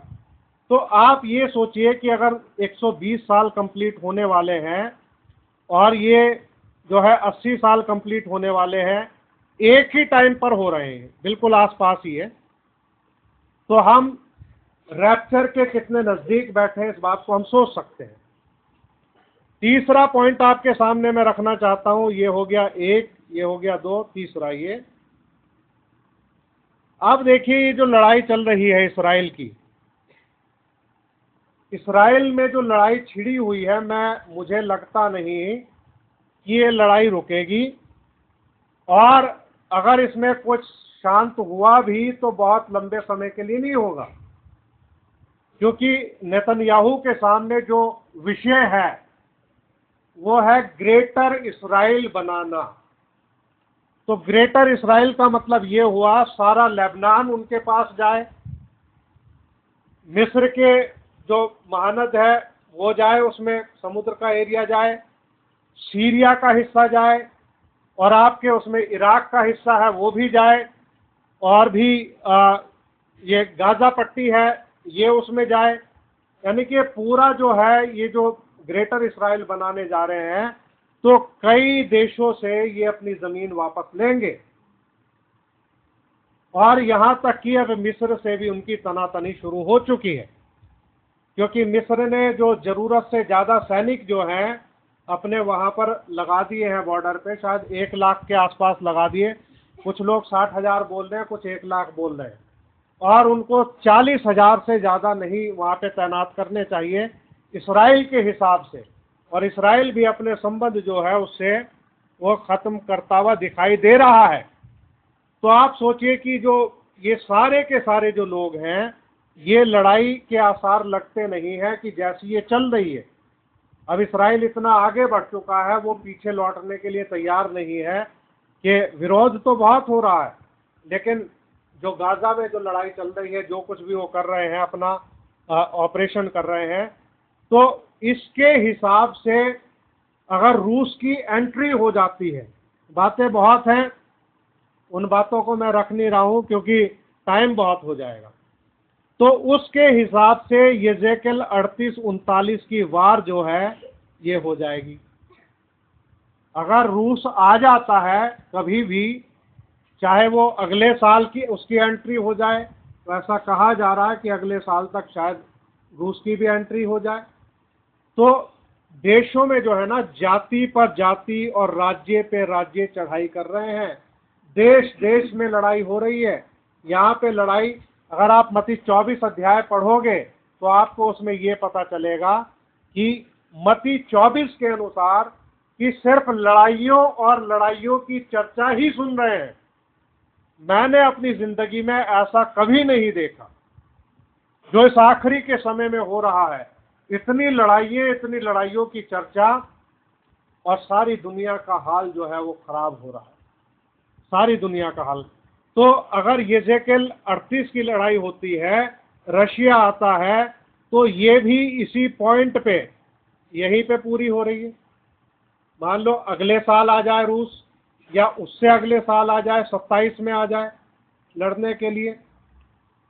तो आप ये सोचिए कि अगर 120 साल कंप्लीट होने वाले हैं और ये जो है 80 साल कंप्लीट होने वाले हैं, एक ही टाइम पर हो रहे हैं, बिल्कुल आसपास ही है, तो हम रैप्चर के कितने नजदीक बैठे हैं इस बात को हम सोच सकते हैं। तीसरा पॉइंट आपके सामने मैं रखना चाहता हूं, ये हो गया एक, ये हो गया दो, तीसरा ये। अब देखिए ये जो लड़ाई चल रही है इस्राएल की, इस्राएल में जो लड़ाई छिड़ी हुई है, मुझे लगता नहीं कि ये लड़ाई रुकेगी, और अगर इसमें कुछ शांत हुआ भी तो बहुत लंबे समय के लिए नहीं होगा, क्योंकि नेतन्याहू के सामने जो विषय है वो है ग्रेटर इस्राएल बनाना। तो ग्रेटर इस्राएल का मतलब ये हुआ सारा लेबनान उनके पास जाए, मिस्र के जो महानद है वो जाए, उसमें समुद्र का एरिया जाए, सीरिया का हिस्सा जाए, और आपके उसमें इराक का हिस्सा है वो भी जाए, और भी ये गाजा पट्टी है ये उसमें जाए। यानी कि पूरा जो है ये जो ग्रेटर इस्राएल बनाने जा रहे हैं, तो कई देशों से ये अपनी जमीन वापस लेंगे, और यहां तक कि अब मिस्र से भी उनकी तनातनी शुरू हो चुकी है, क्योंकि मिस्र ने जो जरूरत से ज्यादा सैनिक जो हैं अपने वहां पर लगा दिए हैं बॉर्डर पे, शायद 1 लाख के आसपास लगा दिए, कुछ लोग 60,000 बोल रहे हैं, कुछ 1 लाख बोल रहे हैं, और उनको 40,000 से ज्यादा नहीं वहां पे तैनात करने चाहिए इस्राएल के हिसाब से। और इस्राएल भी अपने संबंध जो है उससे वो खत्म करता हुआ दिखाई दे रहा है। तो आप सोचिए कि जो ये सारे के सारे जो लोग हैं, ये लड़ाई के आसार लगते नहीं है कि जैसी ये चल रही है। अब इस्राएल इतना आगे बढ़ चुका है, वो पीछे लौटने के लिए तैयार नहीं है, कि विरोध तो बहुत हो रहा है, लेकिन जो गाजा में जो लड़ाई चल रही है, जो कुछ भी वो कर रहे हैं, अपना ऑपरेशन कर रहे हैं, तो इसके हिसाब से अगर रूस की एंट्री हो जाती है, बातें बहुत हैं, उन बातों को मैं रख नहीं रहा हूं क्योंकि टाइम बहुत हो जाएगा, तो उसके हिसाब से यजेकिएल 38-39 की वार जो है ये हो जाएगी। अगर रूस आ जाता है कभी भी, चाहे वो अगले साल की उसकी एंट्री हो जाए, तो ऐसा कहा जा रहा है कि अगले साल तक शायद रूस की भी एंट्री हो जाए, तो देशों में जो है ना जाति पर जाति और राज्य पे राज्य चढ़ाई कर रहे हैं, देश देश में लड़ाई हो रही है। यहाँ पे लड़ाई, अगर आप मत्ती 24 अध्याय पढ़ोगे तो आपको उसमें ये पता चलेगा कि मत्ती 24 के अनुसार कि सिर्फ लड़ाइयों और लड़ाइयों की चर्चा ही सुन रहे हैं। मैंने अपनी जिंदगी में ऐसा कभी नहीं देखा। जो इस आखिरी के समय में हो रहा है। इतनी लड़ाइयों की चर्चा, और सारी दुनिया का हाल जो है वो खराब हो रहा है, सारी दुनिया का हाल। तो अगर यिजकेल 38 की लड़ाई होती है, रशिया आता है, तो ये भी इसी पॉइंट पे, यहीं पे पूरी हो रही है। मान लो अगले साल आ जाए रूस, या उससे अगले साल आ जाए, 27 में आ जाए लड़ने के लिए।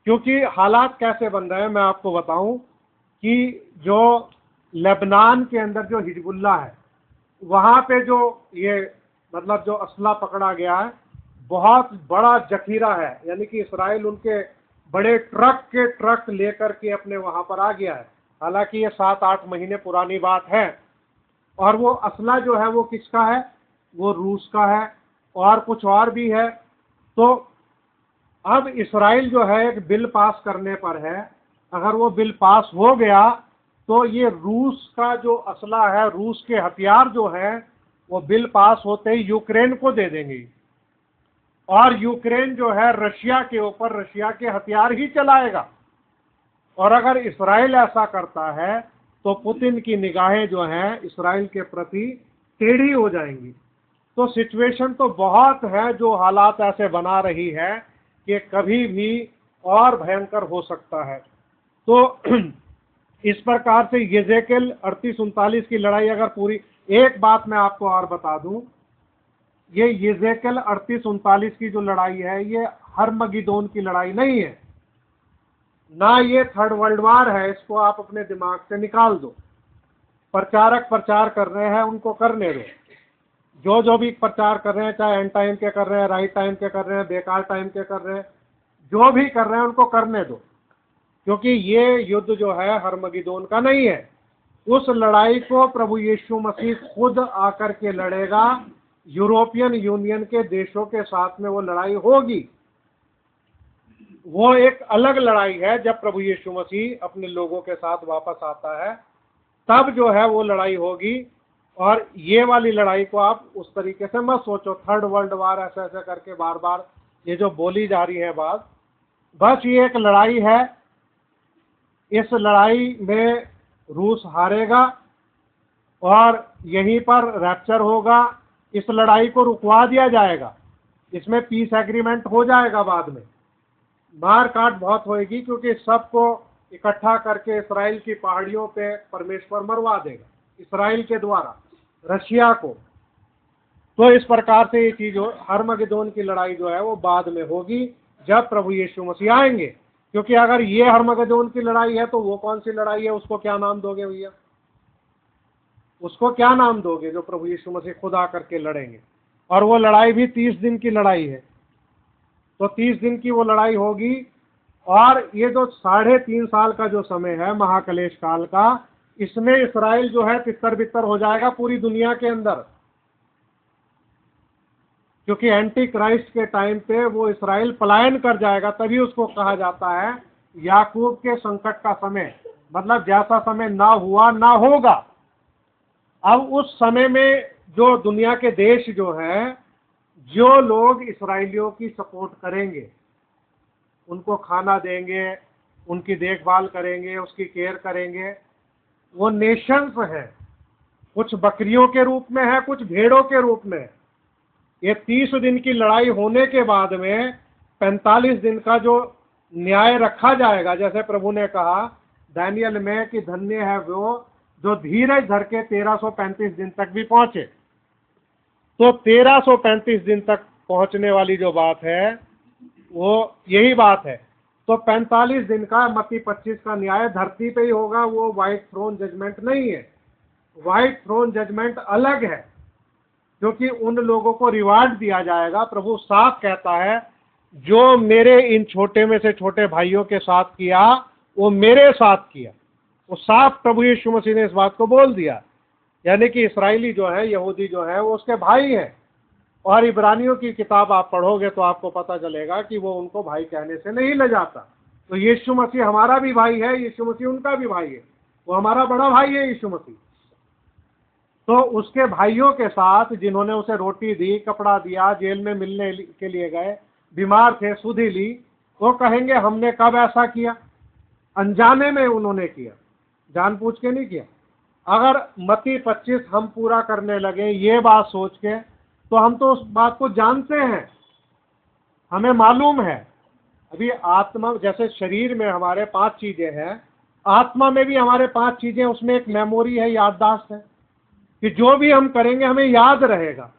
क्योंकि हालात कैसे बन रहे हैं मैं आपको बताऊं कि जो लेबनान के अंदर जो हिजबुल्ला है, वहां पे जो ये मतलब जो असला पकड़ा गया है, बहुत बड़ा जखीरा है। यानी कि इसराइल उनके बड़े ट्रक के ट्रक लेकर के अपने वहां पर आ गया है। हालांकि ये 7-8 महीने पुरानी बात है। और वो असला जो है वो किसका है? वो रूस का है, और कुछ और भी है। तो अब इसराइल जो है एक बिल पास करने पर है, अगर वो बिल पास हो गया तो ये रूस का जो असला है, रूस के हथियार जो है, वो बिल पास होते ही यूक्रेन को दे देंगे, और यूक्रेन जो है रशिया के ऊपर रशिया के हथियार ही चलाएगा। और अगर इसराइल ऐसा करता है तो पुतिन की निगाहें जो हैं इसराइल के प्रति टेढ़ी हो जाएंगी। तो सिचुएशन तो बहुत है जो हालात ऐसे बना रही है कि कभी भी और भयंकर हो सकता है। तो इस प्रकार से यिजकेल 38-39 की लड़ाई अगर पूरी, एक बात मैं आपको और बता दूं, ये यिजकेल 38-39 की जो लड़ाई है, ये हर्मगिदोन की लड़ाई नहीं है, ना ये थर्ड वर्ल्ड वार है। इसको आप अपने दिमाग से निकाल दो। प्रचारक प्रचार कर रहे हैं, उनको करने दो। जो भी प्रचार कर रहे हैं, चाहे एंड टाइम के कर रहे हैं, राइट टाइम के कर रहे हैं, बेकार टाइम के कर रहे हैं, जो भी कर रहे हैं उनको करने दो। क्योंकि ये युद्ध जो है हर्मगिदोन का नहीं है। उस लड़ाई को प्रभु यीशु मसीह खुद आकर के लड़ेगा। यूरोपियन यूनियन के देशों के साथ में वो लड़ाई होगी। वो एक अलग लड़ाई है। जब प्रभु यीशु मसीह अपने लोगों के साथ वापस आता है, तब जो है वो लड़ाई होगी। और ये वाली लड़ाई को आप उस तरीके से मत सोचो, थर्ड वर्ल्ड वार ऐसे ऐसे करके बार बार ये जो बोली जा रही है बात। बस ये एक लड़ाई है। इस लड़ाई में रूस हारेगा और यहीं पर रैप्चर होगा। इस लड़ाई को रुकवा दिया जाएगा, इसमें पीस एग्रीमेंट हो जाएगा। बाद में मार काट बहुत होएगी, क्योंकि सबको इकट्ठा करके इसराइल की पहाड़ियों पे परमेश्वर मरवा देगा, इसराइल के द्वारा रशिया को। तो इस प्रकार से ये चीज हो, हर्मगिदोन की लड़ाई जो है वो बाद में होगी, जब प्रभु यीशु मसीह आएंगे। क्योंकि अगर ये हर्मगिदोन की लड़ाई है तो वो कौन सी लड़ाई है? उसको क्या नाम दोगे भैया? उसको क्या नाम दोगे जो प्रभु यीशु मसीह खुद आकर के लड़ेंगे? और वो लड़ाई भी 30 दिन की लड़ाई है। तो 30 दिन की वो लड़ाई होगी। और ये जो 3.5 साल का जो समय है महाकलेश काल का, इसमें इसराइल जो है तितर बितर हो जाएगा पूरी दुनिया के अंदर। क्योंकि एंटी क्राइस्ट के टाइम पे वो इसराइल पलायन कर जाएगा। तभी उसको कहा जाता है याकूब के संकट का समय, मतलब जैसा समय ना हुआ ना होगा। अब उस समय में जो दुनिया के देश जो हैं, जो लोग इसराइलियों की सपोर्ट करेंगे, उनको खाना देंगे, उनकी देखभाल करेंगे, उसकी केयर करेंगे, वो नेशंस हैं। कुछ बकरियों के रूप में है, कुछ भेड़ों के रूप में। ये 30 दिन की लड़ाई होने के बाद में 45 दिन का जो न्याय रखा जाएगा, जैसे प्रभु ने कहा दानियल में कि धन्य है वो जो धीरज धर के 1335 दिन तक भी पहुंचे। तो 1335 दिन तक पहुंचने वाली जो बात है वो यही बात है। तो 45 दिन का मत्ती 25 का न्याय धरती पे ही होगा। वो व्हाइट थ्रोन जजमेंट नहीं है। व्हाइट थ्रोन जजमेंट अलग है, क्योंकि उन लोगों को रिवार्ड दिया जाएगा। प्रभु साफ कहता है, जो मेरे इन छोटे में से छोटे भाइयों के साथ किया वो मेरे साथ किया। वो साफ प्रभु यीशु मसीह ने इस बात को बोल दिया। यानी कि इस्राएली जो है, यहूदी जो है, वो उसके भाई हैं। और इब्रानियों की किताब आप पढ़ोगे तो आपको पता चलेगा कि वो उनको भाई कहने से नहीं ले जाता। तो यीशु मसीह हमारा भी भाई है, यीशु मसीह उनका भी भाई है। वो हमारा बड़ा भाई है यीशु मसीह। तो उसके भाइयों के साथ जिन्होंने उसे रोटी दी, कपड़ा दिया, जेल में मिलने के लिए गए, बीमार थे, सुधि ली, वो कहेंगे हमने कब ऐसा किया? अनजाने में उन्होंने किया, जानबूझ के नहीं किया। अगर मत्ती 25 हम पूरा करने लगे ये बात सोच के, तो हम तो उस बात को जानते हैं, हमें मालूम है। अभी आत्मा, जैसे शरीर में हमारे 5 चीजें हैं, आत्मा में भी हमारे 5 चीजें, उसमें एक मेमोरी है, याददाश्त है, कि जो भी हम करेंगे हमें याद रहेगा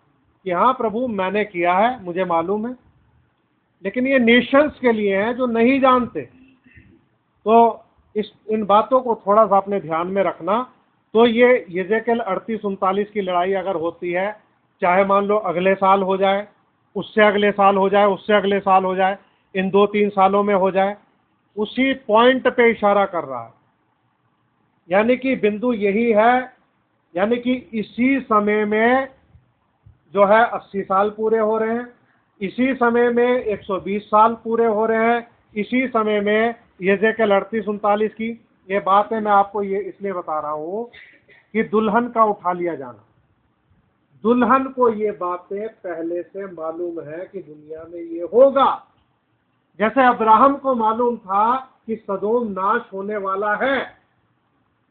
कि हाँ प्रभु मैंने किया है, मुझे मालूम है। लेकिन ये नेशंस के लिए हैं जो नहीं जानते। तो इन बातों को थोड़ा सा अपने ध्यान में रखना। तो ये यजेकेल 38-39 की लड़ाई अगर होती है, चाहे मान लो अगले साल हो जाए, उससे अगले साल हो जाए, उससे अगले साल हो जाए, इन 2-3 सालों में हो जाए, उसी पॉइंट पे इशारा कर रहा है। यानी कि बिंदु यही है, यानी कि इसी समय में जो है 80 साल पूरे हो रहे हैं, इसी समय में 120 साल पूरे हो रहे हैं, इसी समय में यजेकेल 38-39 की ये बातें मैं आपको ये इसलिए बता रहा हूं कि दुल्हन का उठा लिया जाना, दुल्हन को ये बातें पहले से मालूम है कि दुनिया में ये होगा। जैसे अब्राहम को मालूम था कि सदोम नाश होने वाला है।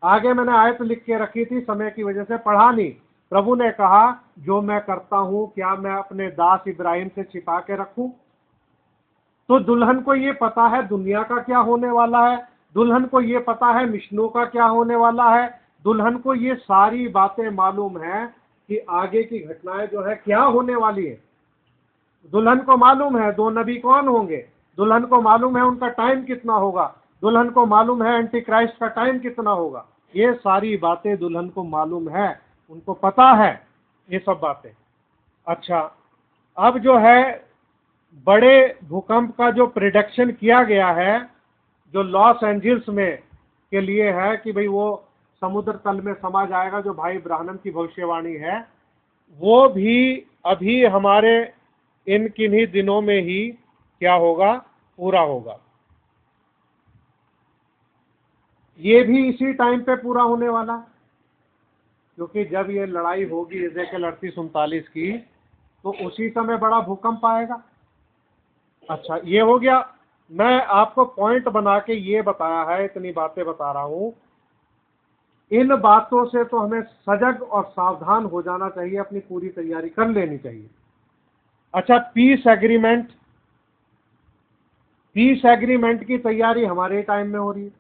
आगे मैंने आयत लिख के रखी थी, समय की वजह से पढ़ा नहीं। प्रभु ने कहा जो मैं करता हूं क्या मैं अपने दास इब्राहिम से छिपा के रखूं? तो दुल्हन को ये पता है दुनिया का क्या होने वाला है, दुल्हन को ये पता है मिशनों का क्या होने वाला है, दुल्हन को ये सारी बातें मालूम है कि आगे की घटनाएं जो है क्या होने वाली है। दुल्हन को मालूम है 2 नबी कौन होंगे, दुल्हन को मालूम है उनका टाइम कितना होगा, दुल्हन को मालूम है एंटी क्राइस्ट का टाइम कितना होगा। ये सारी बातें दुल्हन को मालूम है, उनको पता है ये सब बातें। अच्छा, अब जो है बड़े भूकंप का जो प्रिडिक्शन किया गया है, जो लॉस एंजल्स में के लिए है कि भाई वो समुद्र तल में समा जाएगा, जो भाई ब्राह्मण की भविष्यवाणी है, वो भी अभी हमारे इन किन्हीं दिनों में ही क्या होगा, पूरा होगा। ये भी इसी टाइम पे पूरा होने वाला, क्योंकि जब ये लड़ाई होगी यजेकेल 38-39 की, तो उसी समय बड़ा भूकंप आएगा। अच्छा, ये हो गया। मैं आपको पॉइंट बना के ये बताया है, इतनी बातें बता रहा हूं। इन बातों से तो हमें सजग और सावधान हो जाना चाहिए, अपनी पूरी तैयारी कर लेनी चाहिए। अच्छा, पीस एग्रीमेंट की तैयारी हमारे टाइम में हो रही है।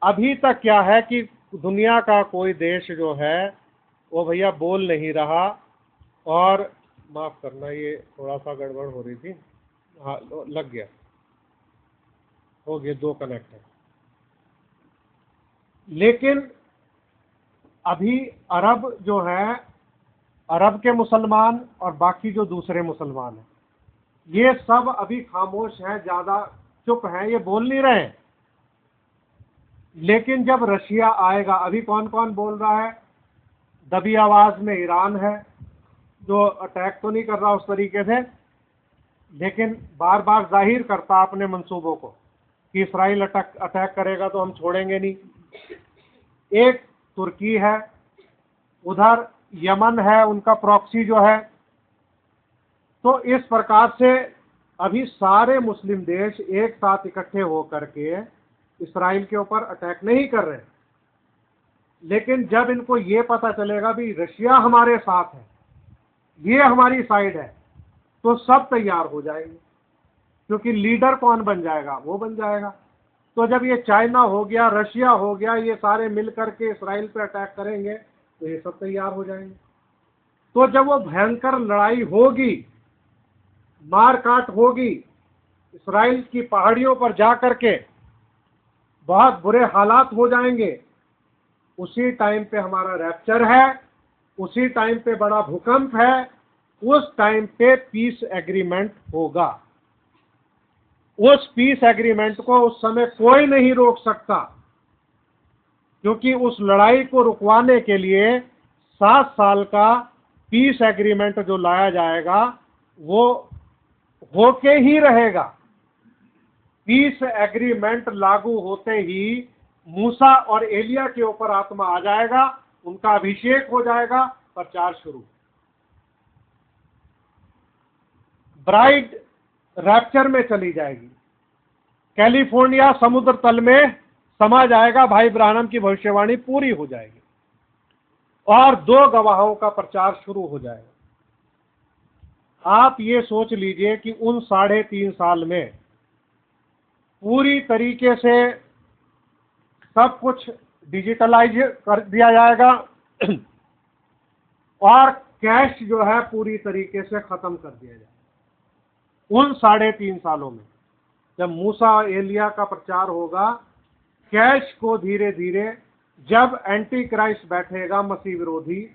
अभी तक क्या है कि दुनिया का कोई देश जो है वो भैया बोल नहीं रहा, और माफ करना ये थोड़ा सा गड़बड़ हो रही थी, हाँ लग गया, हो गया, 2 कनेक्ट है। लेकिन अभी अरब जो है, अरब के मुसलमान और बाकी जो दूसरे मुसलमान हैं, ये सब अभी खामोश हैं, ज्यादा चुप हैं, ये बोल नहीं रहे हैं। लेकिन जब रशिया आएगा, अभी कौन कौन बोल रहा है? दबी आवाज में ईरान है, जो अटैक तो नहीं कर रहा उस तरीके से, लेकिन बार बार जाहिर करता अपने मंसूबों को कि इसराइल अटैक करेगा तो हम छोड़ेंगे नहीं। एक तुर्की है, उधर यमन है, उनका प्रॉक्सी जो है। तो इस प्रकार से अभी सारे मुस्लिम देश एक साथ इकट्ठे होकर के इसराइल के ऊपर अटैक नहीं कर रहे। लेकिन जब इनको ये पता चलेगा भी रशिया हमारे साथ है, ये हमारी साइड है, तो सब तैयार हो जाएंगे, क्योंकि लीडर कौन बन जाएगा? वो बन जाएगा। तो जब ये चाइना हो गया, रशिया हो गया, ये सारे मिलकर के इसराइल पे अटैक करेंगे, तो ये सब तैयार हो जाएंगे। तो जब वो भयंकर लड़ाई होगी, मार काट होगी, इसराइल की पहाड़ियों पर जा करके बहुत बुरे हालात हो जाएंगे, उसी टाइम पे हमारा रैप्चर है, उसी टाइम पे बड़ा भूकंप है, उस टाइम पे पीस एग्रीमेंट होगा। उस पीस एग्रीमेंट को उस समय कोई नहीं रोक सकता, क्योंकि उस लड़ाई को रुकवाने के लिए 7 साल का पीस एग्रीमेंट जो लाया जाएगा वो होके ही रहेगा। पीस एग्रीमेंट लागू होते ही मूसा और एलिया के ऊपर आत्मा आ जाएगा, उनका अभिषेक हो जाएगा, प्रचार शुरू। ब्राइड रैप्चर में चली जाएगी, कैलिफोर्निया समुद्र तल में समा जाएगा, भाई ब्राह्मण की भविष्यवाणी पूरी हो जाएगी और 2 गवाहों का प्रचार शुरू हो जाएगा। आप ये सोच लीजिए कि उन 3.5 साल में पूरी तरीके से सब कुछ डिजिटलाइज कर दिया जाएगा और कैश जो है पूरी तरीके से खत्म कर दिया जाएगा। उन 3.5 सालों में जब मूसा और एलिया का प्रचार होगा, कैश को धीरे धीरे, जब एंटी क्राइस्ट बैठेगा, मसीह विरोधी,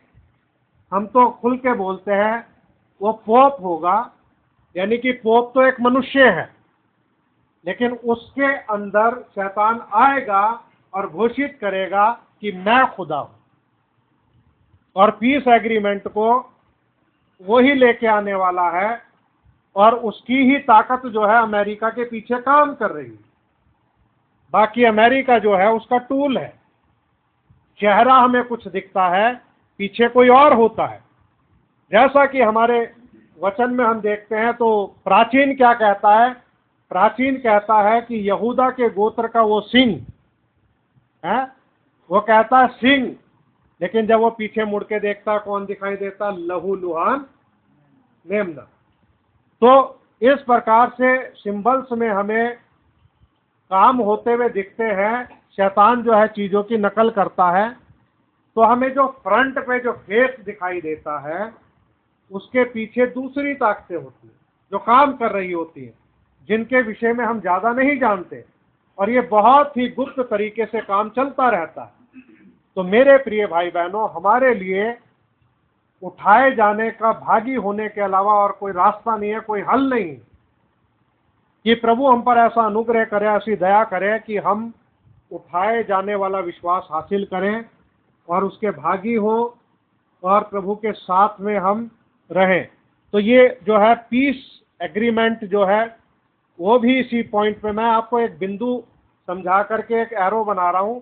हम तो खुल के बोलते हैं वो पोप होगा, यानी कि पोप तो एक मनुष्य है, लेकिन उसके अंदर शैतान आएगा और घोषित करेगा कि मैं खुदा हूं, और पीस एग्रीमेंट को वही लेके आने वाला है और उसकी ही ताकत जो है अमेरिका के पीछे काम कर रही है। बाकी अमेरिका जो है उसका टूल है, चेहरा हमें कुछ दिखता है, पीछे कोई और होता है। जैसा कि हमारे वचन में हम देखते हैं तो प्राचीन क्या कहता है? प्राचीन कहता है कि यहूदा के गोत्र का वो सिंह है, वो कहता है सिंह, लेकिन जब वो पीछे मुड़ के देखता कौन दिखाई देता? लहू लुहान मेमना। तो इस प्रकार से सिंबल्स में हमें काम होते हुए दिखते हैं। शैतान जो है चीजों की नकल करता है, तो हमें जो फ्रंट पे जो फेस दिखाई देता है उसके पीछे दूसरी ताकतें होती हैं जो काम कर रही होती हैं, जिनके विषय में हम ज्यादा नहीं जानते, और ये बहुत ही गुप्त तरीके से काम चलता रहता है। तो मेरे प्रिय भाई बहनों, हमारे लिए उठाए जाने का भागी होने के अलावा और कोई रास्ता नहीं है, कोई हल नहीं। कि प्रभु हम पर ऐसा अनुग्रह करे, ऐसी दया करे कि हम उठाए जाने वाला विश्वास हासिल करें और उसके भागी हो और प्रभु के साथ में हम रहें। तो ये जो है पीस एग्रीमेंट जो है वो भी इसी पॉइंट पे, मैं आपको एक बिंदु समझा करके एक एरो बना रहा हूं,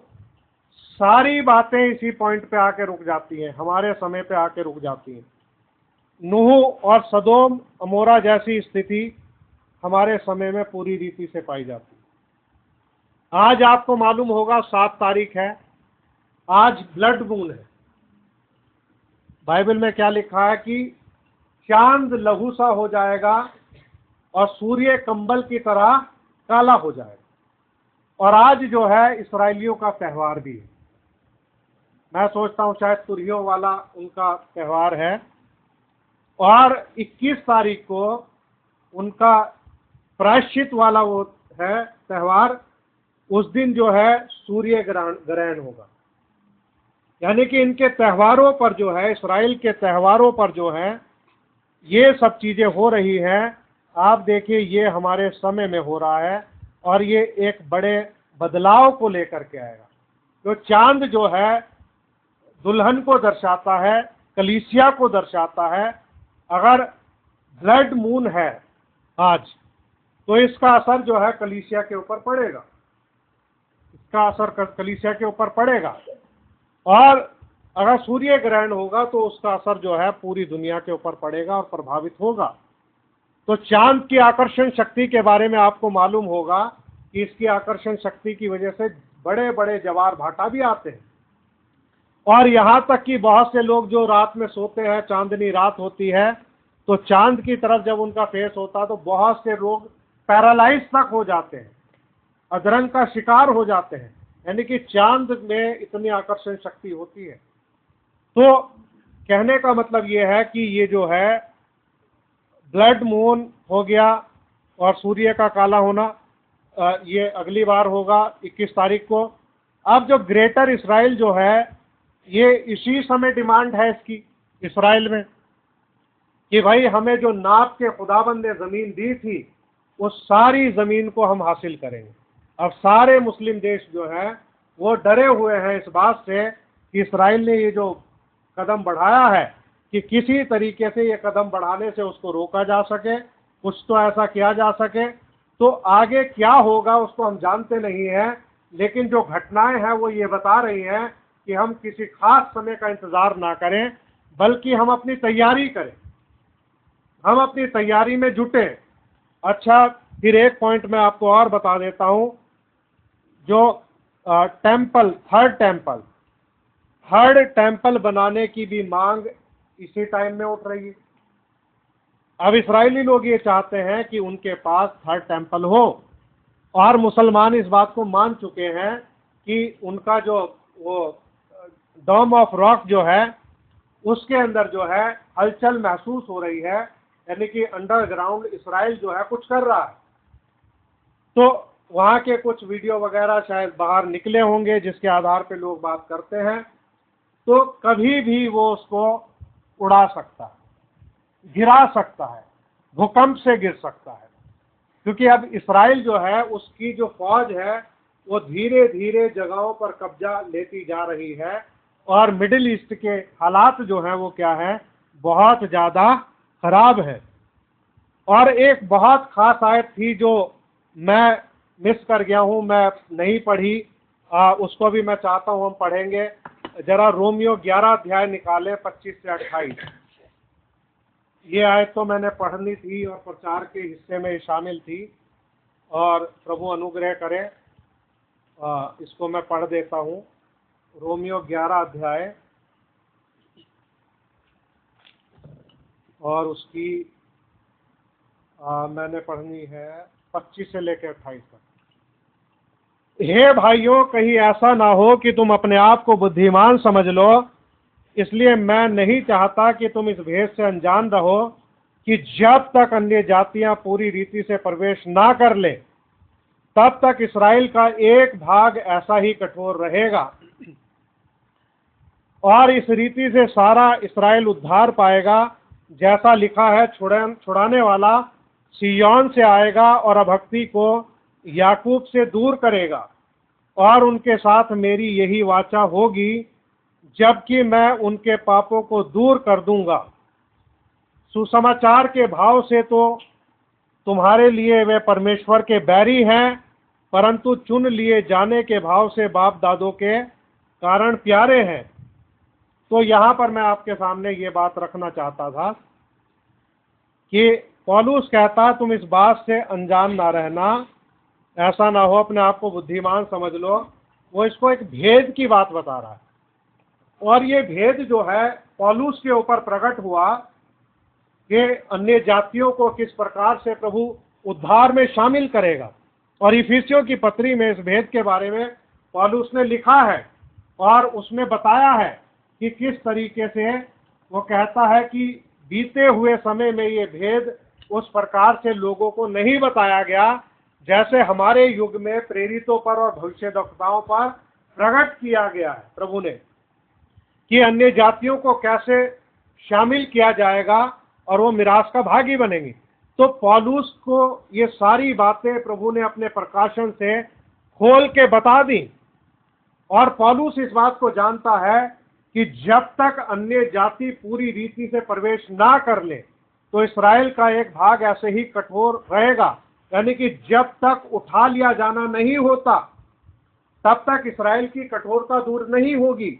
सारी बातें इसी पॉइंट पे आके रुक जाती हैं, हमारे समय पे आके रुक जाती हैं। नूह और सदोम अमोरा जैसी स्थिति हमारे समय में पूरी रीति से पाई जाती है। आज आपको मालूम होगा 7 तारीख है, आज ब्लड मून है। बाइबल में क्या लिखा है कि चांद लहू सा हो जाएगा और सूर्य कंबल की तरह काला हो जाएगा। और आज जो है इस्राएलियों का त्यौहार भी है। मैं सोचता हूं शायद तुरहियों वाला उनका त्यौहार है, और 21 तारीख को उनका प्रायश्चित वाला वो है त्यौहार। उस दिन जो है सूर्य ग्रहण होगा, यानी कि इनके त्योहारों पर जो है, इस्राएल के त्योहारों पर जो है ये सब चीजें हो रही हैं। आप देखिए ये हमारे समय में हो रहा है और ये एक बड़े बदलाव को लेकर के आएगा। तो चांद जो है दुल्हन को दर्शाता है, कलीसिया को दर्शाता है। अगर ब्लड मून है आज, तो इसका असर जो है कलीसिया के ऊपर पड़ेगा, इसका असर कलीसिया के ऊपर पड़ेगा। और अगर सूर्य ग्रहण होगा तो उसका असर जो है पूरी दुनिया के ऊपर पड़ेगा और प्रभावित होगा। तो चांद की आकर्षण शक्ति के बारे में आपको मालूम होगा कि इसकी आकर्षण शक्ति की वजह से बड़े बड़े ज्वार भाटा भी आते हैं, और यहाँ तक कि बहुत से लोग जो रात में सोते हैं, चांदनी रात होती है, तो चांद की तरफ जब उनका फेस होता है तो बहुत से लोग पैरालाइज तक हो जाते हैं, अधरंग का शिकार हो जाते हैं। यानी कि चांद में इतनी आकर्षण शक्ति होती है। तो कहने का मतलब ये है कि ये जो है ब्लड मून हो गया और सूर्य का काला होना, ये अगली बार होगा 21 तारीख को। अब जो ग्रेटर इसराइल जो है, ये इसी समय डिमांड है इसकी इसराइल में कि भाई हमें जो नाप के खुदाबंद ने जमीन दी थी उस सारी जमीन को हम हासिल करेंगे। अब सारे मुस्लिम देश जो है वो डरे हुए हैं इस बात से कि इसराइल ने ये जो कदम बढ़ाया है कि किसी तरीके से ये कदम बढ़ाने से उसको रोका जा सके, कुछ तो ऐसा किया जा सके। तो आगे क्या होगा उसको हम जानते नहीं हैं, लेकिन जो घटनाएं हैं वो ये बता रही हैं कि हम किसी खास समय का इंतजार ना करें, बल्कि हम अपनी तैयारी करें, हम अपनी तैयारी में जुटे। अच्छा, फिर एक पॉइंट मैं आपको और बता देता हूं, जो टेम्पल, थर्ड टेम्पल बनाने की भी मांग इसी टाइम में उठ रही है। अब इस्राएली लोग ये चाहते हैं कि उनके पास थर्ड टेम्पल हो, और मुसलमान इस बात को मान चुके हैं कि उनका जो वो डोम ऑफ रॉक जो है उसके अंदर जो है हलचल महसूस हो रही है, यानी कि अंडरग्राउंड इसराइल जो है कुछ कर रहा है। तो वहाँ के कुछ वीडियो वगैरह शायद बाहर निकले होंगे जिसके आधार पे लोग बात करते हैं। तो कभी भी वो उसको उड़ा सकता है, गिरा सकता है, भूकंप से गिर सकता है, क्योंकि अब इसराइल जो है उसकी जो फौज है वो धीरे धीरे जगहों पर कब्जा लेती जा रही है, और मिडिल ईस्ट के हालात जो हैं वो क्या है, बहुत ज़्यादा खराब है। और एक बहुत खास आयत थी जो मैं मिस कर गया हूँ, मैं नहीं पढ़ी, उसको भी मैं चाहता हूँ हम पढ़ेंगे। जरा रोमियो 11 अध्याय निकाले 25 से 28। ये आयत तो मैंने पढ़नी थी और प्रचार के हिस्से में शामिल थी, और प्रभु अनुग्रह करे इसको मैं पढ़ देता हूँ। रोमियो 11 अध्याय और उसकी मैंने पढ़नी है 25 से लेकर 28 तक। हे भाइयों, कहीं ऐसा ना हो कि तुम अपने आप को बुद्धिमान समझ लो, इसलिए मैं नहीं चाहता कि तुम इस भेद से अनजान रहो कि जब तक अन्य जातियां पूरी रीति से प्रवेश ना कर ले तब तक इसराइल का एक भाग ऐसा ही कठोर रहेगा, और इस रीति से सारा इसराइल उद्धार पाएगा। जैसा लिखा है, छुड़ाने वाला सिय्योन से आएगा और अभक्ति को याकूब से दूर करेगा, और उनके साथ मेरी यही वाचा होगी, जबकि मैं उनके पापों को दूर कर दूंगा। सुसमाचार के भाव से तो तुम्हारे लिए वे परमेश्वर के बैरी हैं, परंतु चुन लिए जाने के भाव से बाप दादों के कारण प्यारे हैं। तो यहाँ पर मैं आपके सामने ये बात रखना चाहता था कि पौलुस कहता तुम इस बात से अनजान ना रहना, ऐसा ना हो अपने आप को बुद्धिमान समझ लो। वो इसको एक भेद की बात बता रहा है, और ये भेद जो है पौलुस के ऊपर प्रकट हुआ कि अन्य जातियों को किस प्रकार से प्रभु उद्धार में शामिल करेगा। और इफिसियों की पत्री में इस भेद के बारे में पौलुस ने लिखा है, और उसमें बताया है कि किस तरीके से वो कहता है कि बीते हुए समय में ये भेद उस प्रकार से लोगों को नहीं बताया गया जैसे हमारे युग में प्रेरितों पर और भविष्यद्वक्ताओं पर प्रकट किया गया है प्रभु ने, कि अन्य जातियों को कैसे शामिल किया जाएगा और वो मिरास का भागी बनेंगे। तो पौलुस को ये सारी बातें प्रभु ने अपने प्रकाशन से खोल के बता दी, और पौलुस इस बात को जानता है कि जब तक अन्य जाति पूरी रीति से प्रवेश ना कर ले तो इसराइल का एक भाग ऐसे ही कठोर रहेगा, यानी कि जब तक उठा लिया जाना नहीं होता तब तक इसराइल की कठोरता दूर नहीं होगी।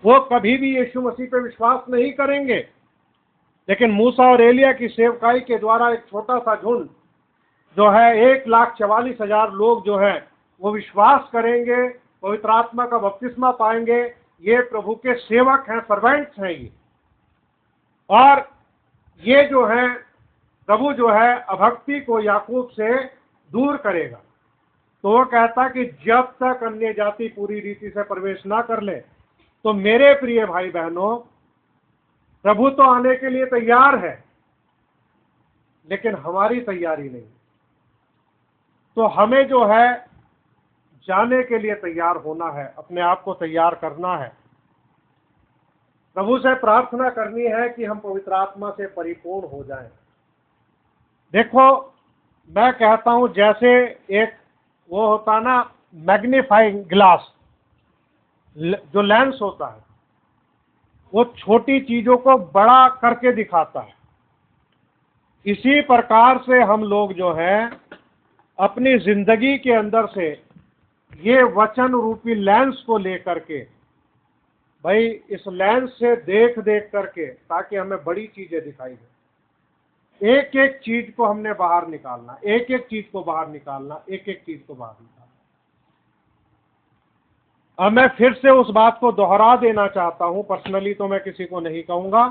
वो कभी भी यीशु मसीह पे विश्वास नहीं करेंगे, लेकिन मूसा और एलिया की सेवकाई के द्वारा एक छोटा सा झुंड जो है 1,44,000 लोग जो है वो विश्वास करेंगे, पवित्र आत्मा का बपतिस्मा पाएंगे। ये प्रभु के सेवक हैं, सर्वेंट्स हैं ये। और ये जो है प्रभु जो है अभक्ति को याकूब से दूर करेगा। तो वो कहता कि जब तक अन्य जाति पूरी रीति से प्रवेश ना कर ले, तो मेरे प्रिय भाई बहनों, प्रभु तो आने के लिए तैयार है, लेकिन हमारी तैयारी नहीं। तो हमें जो है जाने के लिए तैयार होना है, अपने आप को तैयार करना है, प्रभु से प्रार्थना करनी है कि हम पवित्र आत्मा से परिपूर्ण हो जाएं। देखो, मैं कहता हूं जैसे एक वो होता ना मैग्नीफाइंग ग्लास, जो लेंस होता है, वो छोटी चीजों को बड़ा करके दिखाता है। इसी प्रकार से हम लोग जो हैं अपनी जिंदगी के अंदर से ये वचन रूपी लेंस को लेकर के, भाई इस लेंस से देख देख करके, ताकि हमें बड़ी चीजें दिखाई दे, एक एक चीज को हमने बाहर निकालना, एक एक चीज को बाहर निकालना, एक एक चीज को बाहर निकालना। अब मैं फिर से उस बात को दोहरा देना चाहता हूं, पर्सनली तो मैं किसी को नहीं कहूंगा,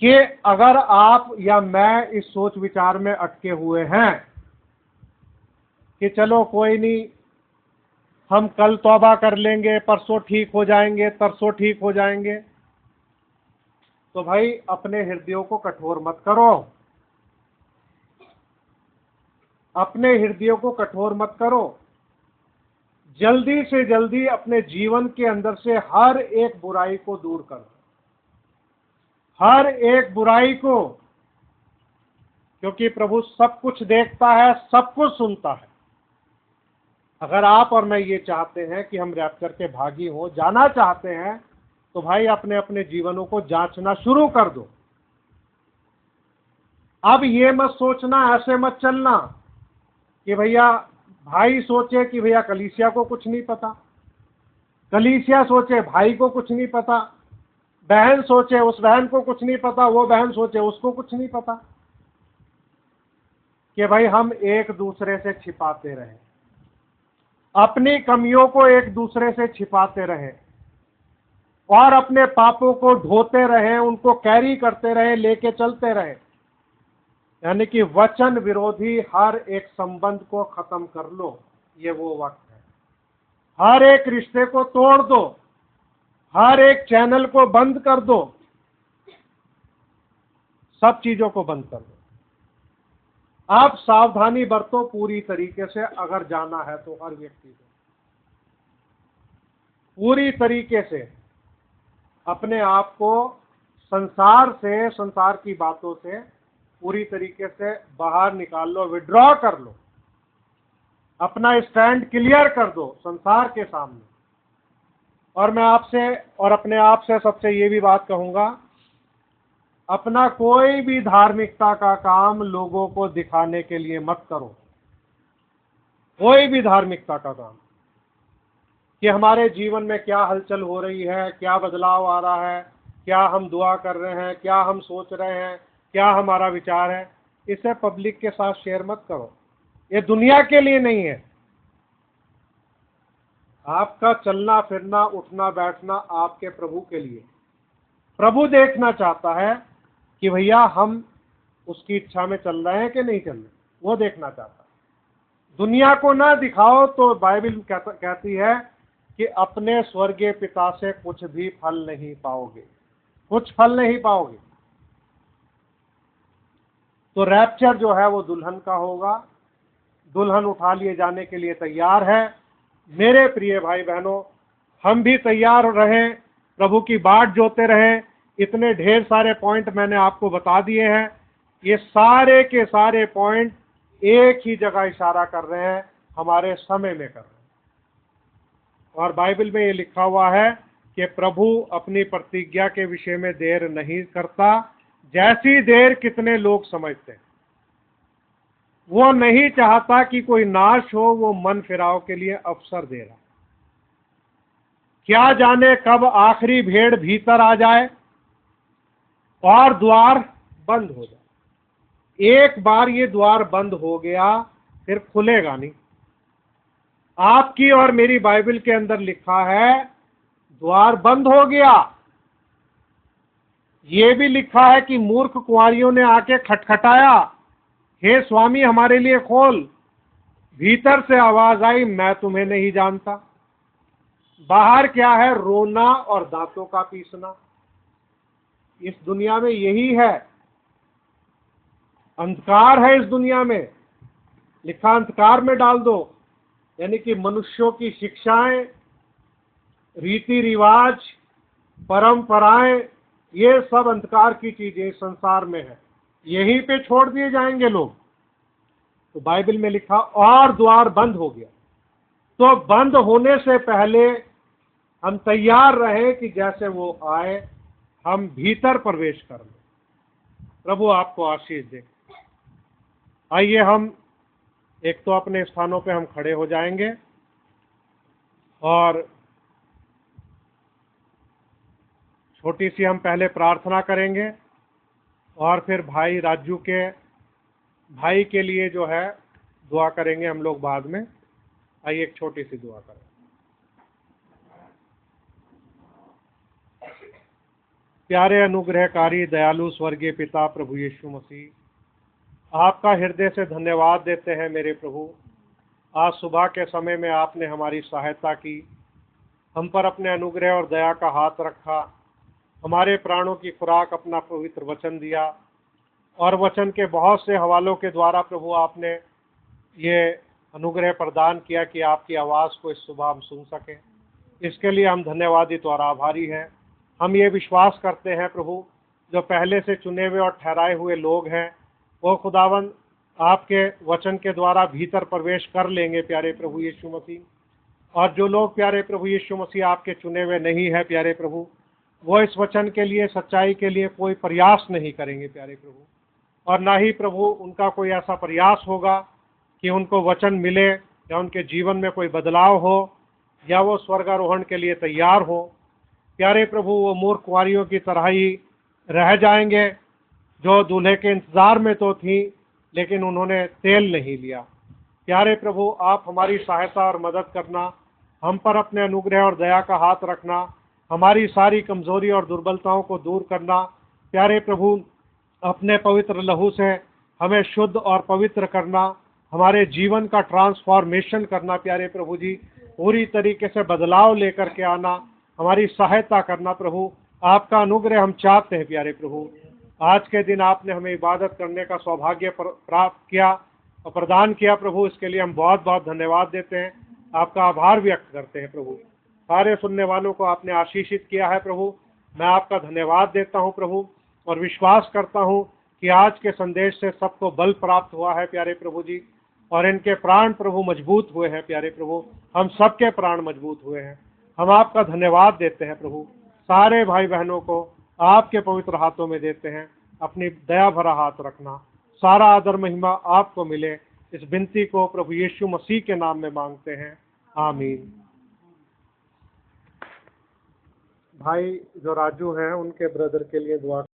कि अगर आप या मैं इस सोच विचार में अटके हुए हैं कि चलो कोई नहीं, हम कल तौबा कर लेंगे, परसों ठीक हो जाएंगे, तरसों ठीक हो जाएंगे, तो भाई अपने हृदयों को कठोर मत करो, अपने हृदयों को कठोर मत करो। जल्दी से जल्दी अपने जीवन के अंदर से हर एक बुराई को दूर करो, हर एक बुराई को, क्योंकि प्रभु सब कुछ देखता है, सब कुछ सुनता है। अगर आप और मैं ये चाहते हैं कि हम रैप्चर के भागी हो जाना चाहते हैं, तो भाई अपने अपने जीवनों को जांचना शुरू कर दो। अब ये मत सोचना, ऐसे मत चलना कि भैया भाई सोचे कि भैया कलीसिया को कुछ नहीं पता, कलीसिया सोचे भाई को कुछ नहीं पता, बहन सोचे उस बहन को कुछ नहीं पता, वो बहन सोचे उसको कुछ नहीं पता, कि भाई हम एक दूसरे से छिपाते रहे, अपनी कमियों को एक दूसरे से छिपाते रहे और अपने पापों को ढोते रहे, उनको कैरी करते रहे, लेके चलते रहे। यानी कि वचन विरोधी हर एक संबंध को खत्म कर लो, ये वो वक्त है। हर एक रिश्ते को तोड़ दो, हर एक चैनल को बंद कर दो, सब चीजों को बंद कर दो। आप सावधानी बरतो पूरी तरीके से, अगर जाना है तो हर व्यक्ति को पूरी तरीके से अपने आप को संसार से, संसार की बातों से पूरी तरीके से बाहर निकाल लो, विड्रॉ कर लो, अपना स्टैंड क्लियर कर दो संसार के सामने। और मैं आपसे और अपने आप से सबसे ये भी बात कहूंगा, अपना कोई भी धार्मिकता का काम लोगों को दिखाने के लिए मत करो, कोई भी धार्मिकता का काम, कि हमारे जीवन में क्या हलचल हो रही है, क्या बदलाव आ रहा है, क्या हम दुआ कर रहे हैं, क्या हम सोच रहे हैं, क्या हमारा विचार है, इसे पब्लिक के साथ शेयर मत करो। ये दुनिया के लिए नहीं है। आपका चलना फिरना, उठना बैठना आपके प्रभु के लिए। प्रभु देखना चाहता है कि भैया हम उसकी इच्छा में चल रहे हैं कि नहीं चल रहे, वो देखना चाहता है। दुनिया को ना दिखाओ, तो बाइबल कहती है कि अपने स्वर्गीय पिता से कुछ भी फल नहीं पाओगे, कुछ फल नहीं पाओगे। तो रैप्चर जो है वो दुल्हन का होगा, दुल्हन उठा लिए जाने के लिए तैयार है। मेरे प्रिय भाई बहनों, हम भी तैयार रहें, प्रभु की बाट जोते रहें। इतने ढेर सारे पॉइंट मैंने आपको बता दिए हैं, ये सारे के सारे पॉइंट एक ही जगह इशारा कर रहे हैं, हमारे समय में कर रहे हैं। और बाइबल में ये लिखा हुआ है कि प्रभु अपनी प्रतिज्ञा के विषय में देर नहीं करता, जैसी देर कितने लोग समझते हैं। वो नहीं चाहता कि कोई नाश हो, वो मन फिराव के लिए अवसर दे रहा। क्या जाने कब आखिरी भेड़ भीतर आ जाए और द्वार बंद हो जाए। एक बार ये द्वार बंद हो गया फिर खुलेगा नहीं। आपकी और मेरी बाइबल के अंदर लिखा है द्वार बंद हो गया। ये भी लिखा है कि मूर्ख कुंवारियों ने आके खटखटाया, हे स्वामी हमारे लिए खोल। भीतर से आवाज आई, मैं तुम्हें नहीं जानता। बाहर क्या है? रोना और दांतों का पीसना। इस दुनिया में यही है, अंधकार है इस दुनिया में। लिखा अंधकार में डाल दो, यानी कि मनुष्यों की शिक्षाएं, रीति रिवाज, परंपराएं, ये सब अंधकार की चीजें संसार में है, यहीं पे छोड़ दिए जाएंगे लोग। तो बाइबल में लिखा और द्वार बंद हो गया। तो बंद होने से पहले हम तैयार रहे कि जैसे वो आए हम भीतर प्रवेश कर लें। प्रभु आपको आशीष दे। आइए हम एक तो अपने स्थानों पे हम खड़े हो जाएंगे और छोटी सी हम पहले प्रार्थना करेंगे और फिर भाई राजू के भाई के लिए जो है दुआ करेंगे हम लोग बाद में। आइए एक छोटी सी दुआ करें। प्यारे अनुग्रहकारी दयालु स्वर्गीय पिता प्रभु यीशु मसीह, आपका हृदय से धन्यवाद देते हैं मेरे प्रभु। आज सुबह के समय में आपने हमारी सहायता की, हम पर अपने अनुग्रह और दया का हाथ रखा, हमारे प्राणों की खुराक अपना पवित्र वचन दिया, और वचन के बहुत से हवालों के द्वारा प्रभु आपने ये अनुग्रह प्रदान किया कि आपकी आवाज़ को इस सुबह हम सुन सकें। इसके लिए हम धन्यवादित और आभारी हैं। हम ये विश्वास करते हैं प्रभु, जो पहले से चुने हुए और ठहराए हुए लोग हैं वो खुदावन आपके वचन के द्वारा भीतर प्रवेश कर लेंगे प्यारे प्रभु यीशु मसीह। और जो लोग प्यारे प्रभु यीशु मसीह आपके चुने हुए नहीं है प्यारे प्रभु, वो इस वचन के लिए, सच्चाई के लिए कोई प्रयास नहीं करेंगे प्यारे प्रभु, और ना ही प्रभु उनका कोई ऐसा प्रयास होगा कि उनको वचन मिले या उनके जीवन में कोई बदलाव हो या वो स्वर्गारोहण के लिए तैयार हो। प्यारे प्रभु, वो मूर्ख कुंवारियों की तरह ही रह जाएंगे जो दूल्हे के इंतजार में तो थी लेकिन उन्होंने तेल नहीं लिया। प्यारे प्रभु, आप हमारी सहायता और मदद करना, हम पर अपने अनुग्रह और दया का हाथ रखना, हमारी सारी कमजोरी और दुर्बलताओं को दूर करना। प्यारे प्रभु, अपने पवित्र लहू से हमें शुद्ध और पवित्र करना, हमारे जीवन का ट्रांसफॉर्मेशन करना प्यारे प्रभु जी, पूरी तरीके से बदलाव लेकर के आना, हमारी सहायता करना प्रभु। आपका अनुग्रह हम चाहते हैं प्यारे प्रभु। आज के दिन आपने हमें इबादत करने का सौभाग्य प्राप्त किया और प्रदान किया प्रभु, इसके लिए हम बहुत बहुत धन्यवाद देते हैं, आपका आभार व्यक्त करते हैं प्रभु। सारे सुनने वालों को आपने आशीषित किया है प्रभु, मैं आपका धन्यवाद देता हूं प्रभु, और विश्वास करता हूं कि आज के संदेश से सबको बल प्राप्त हुआ है प्यारे प्रभु जी, और इनके प्राण प्रभु मजबूत हुए हैं प्यारे प्रभु, हम सबके प्राण मजबूत हुए हैं। हम आपका धन्यवाद देते हैं प्रभु। सारे भाई बहनों को आपके पवित्र हाथों में देते हैं, अपनी दया भरा हाथ रखना। सारा आदर महिमा आपको मिले, इस विनती को प्रभु यीशु मसीह के नाम में मांगते हैं, आमीन। भाई जो राजू हैं उनके ब्रदर के लिए दुआ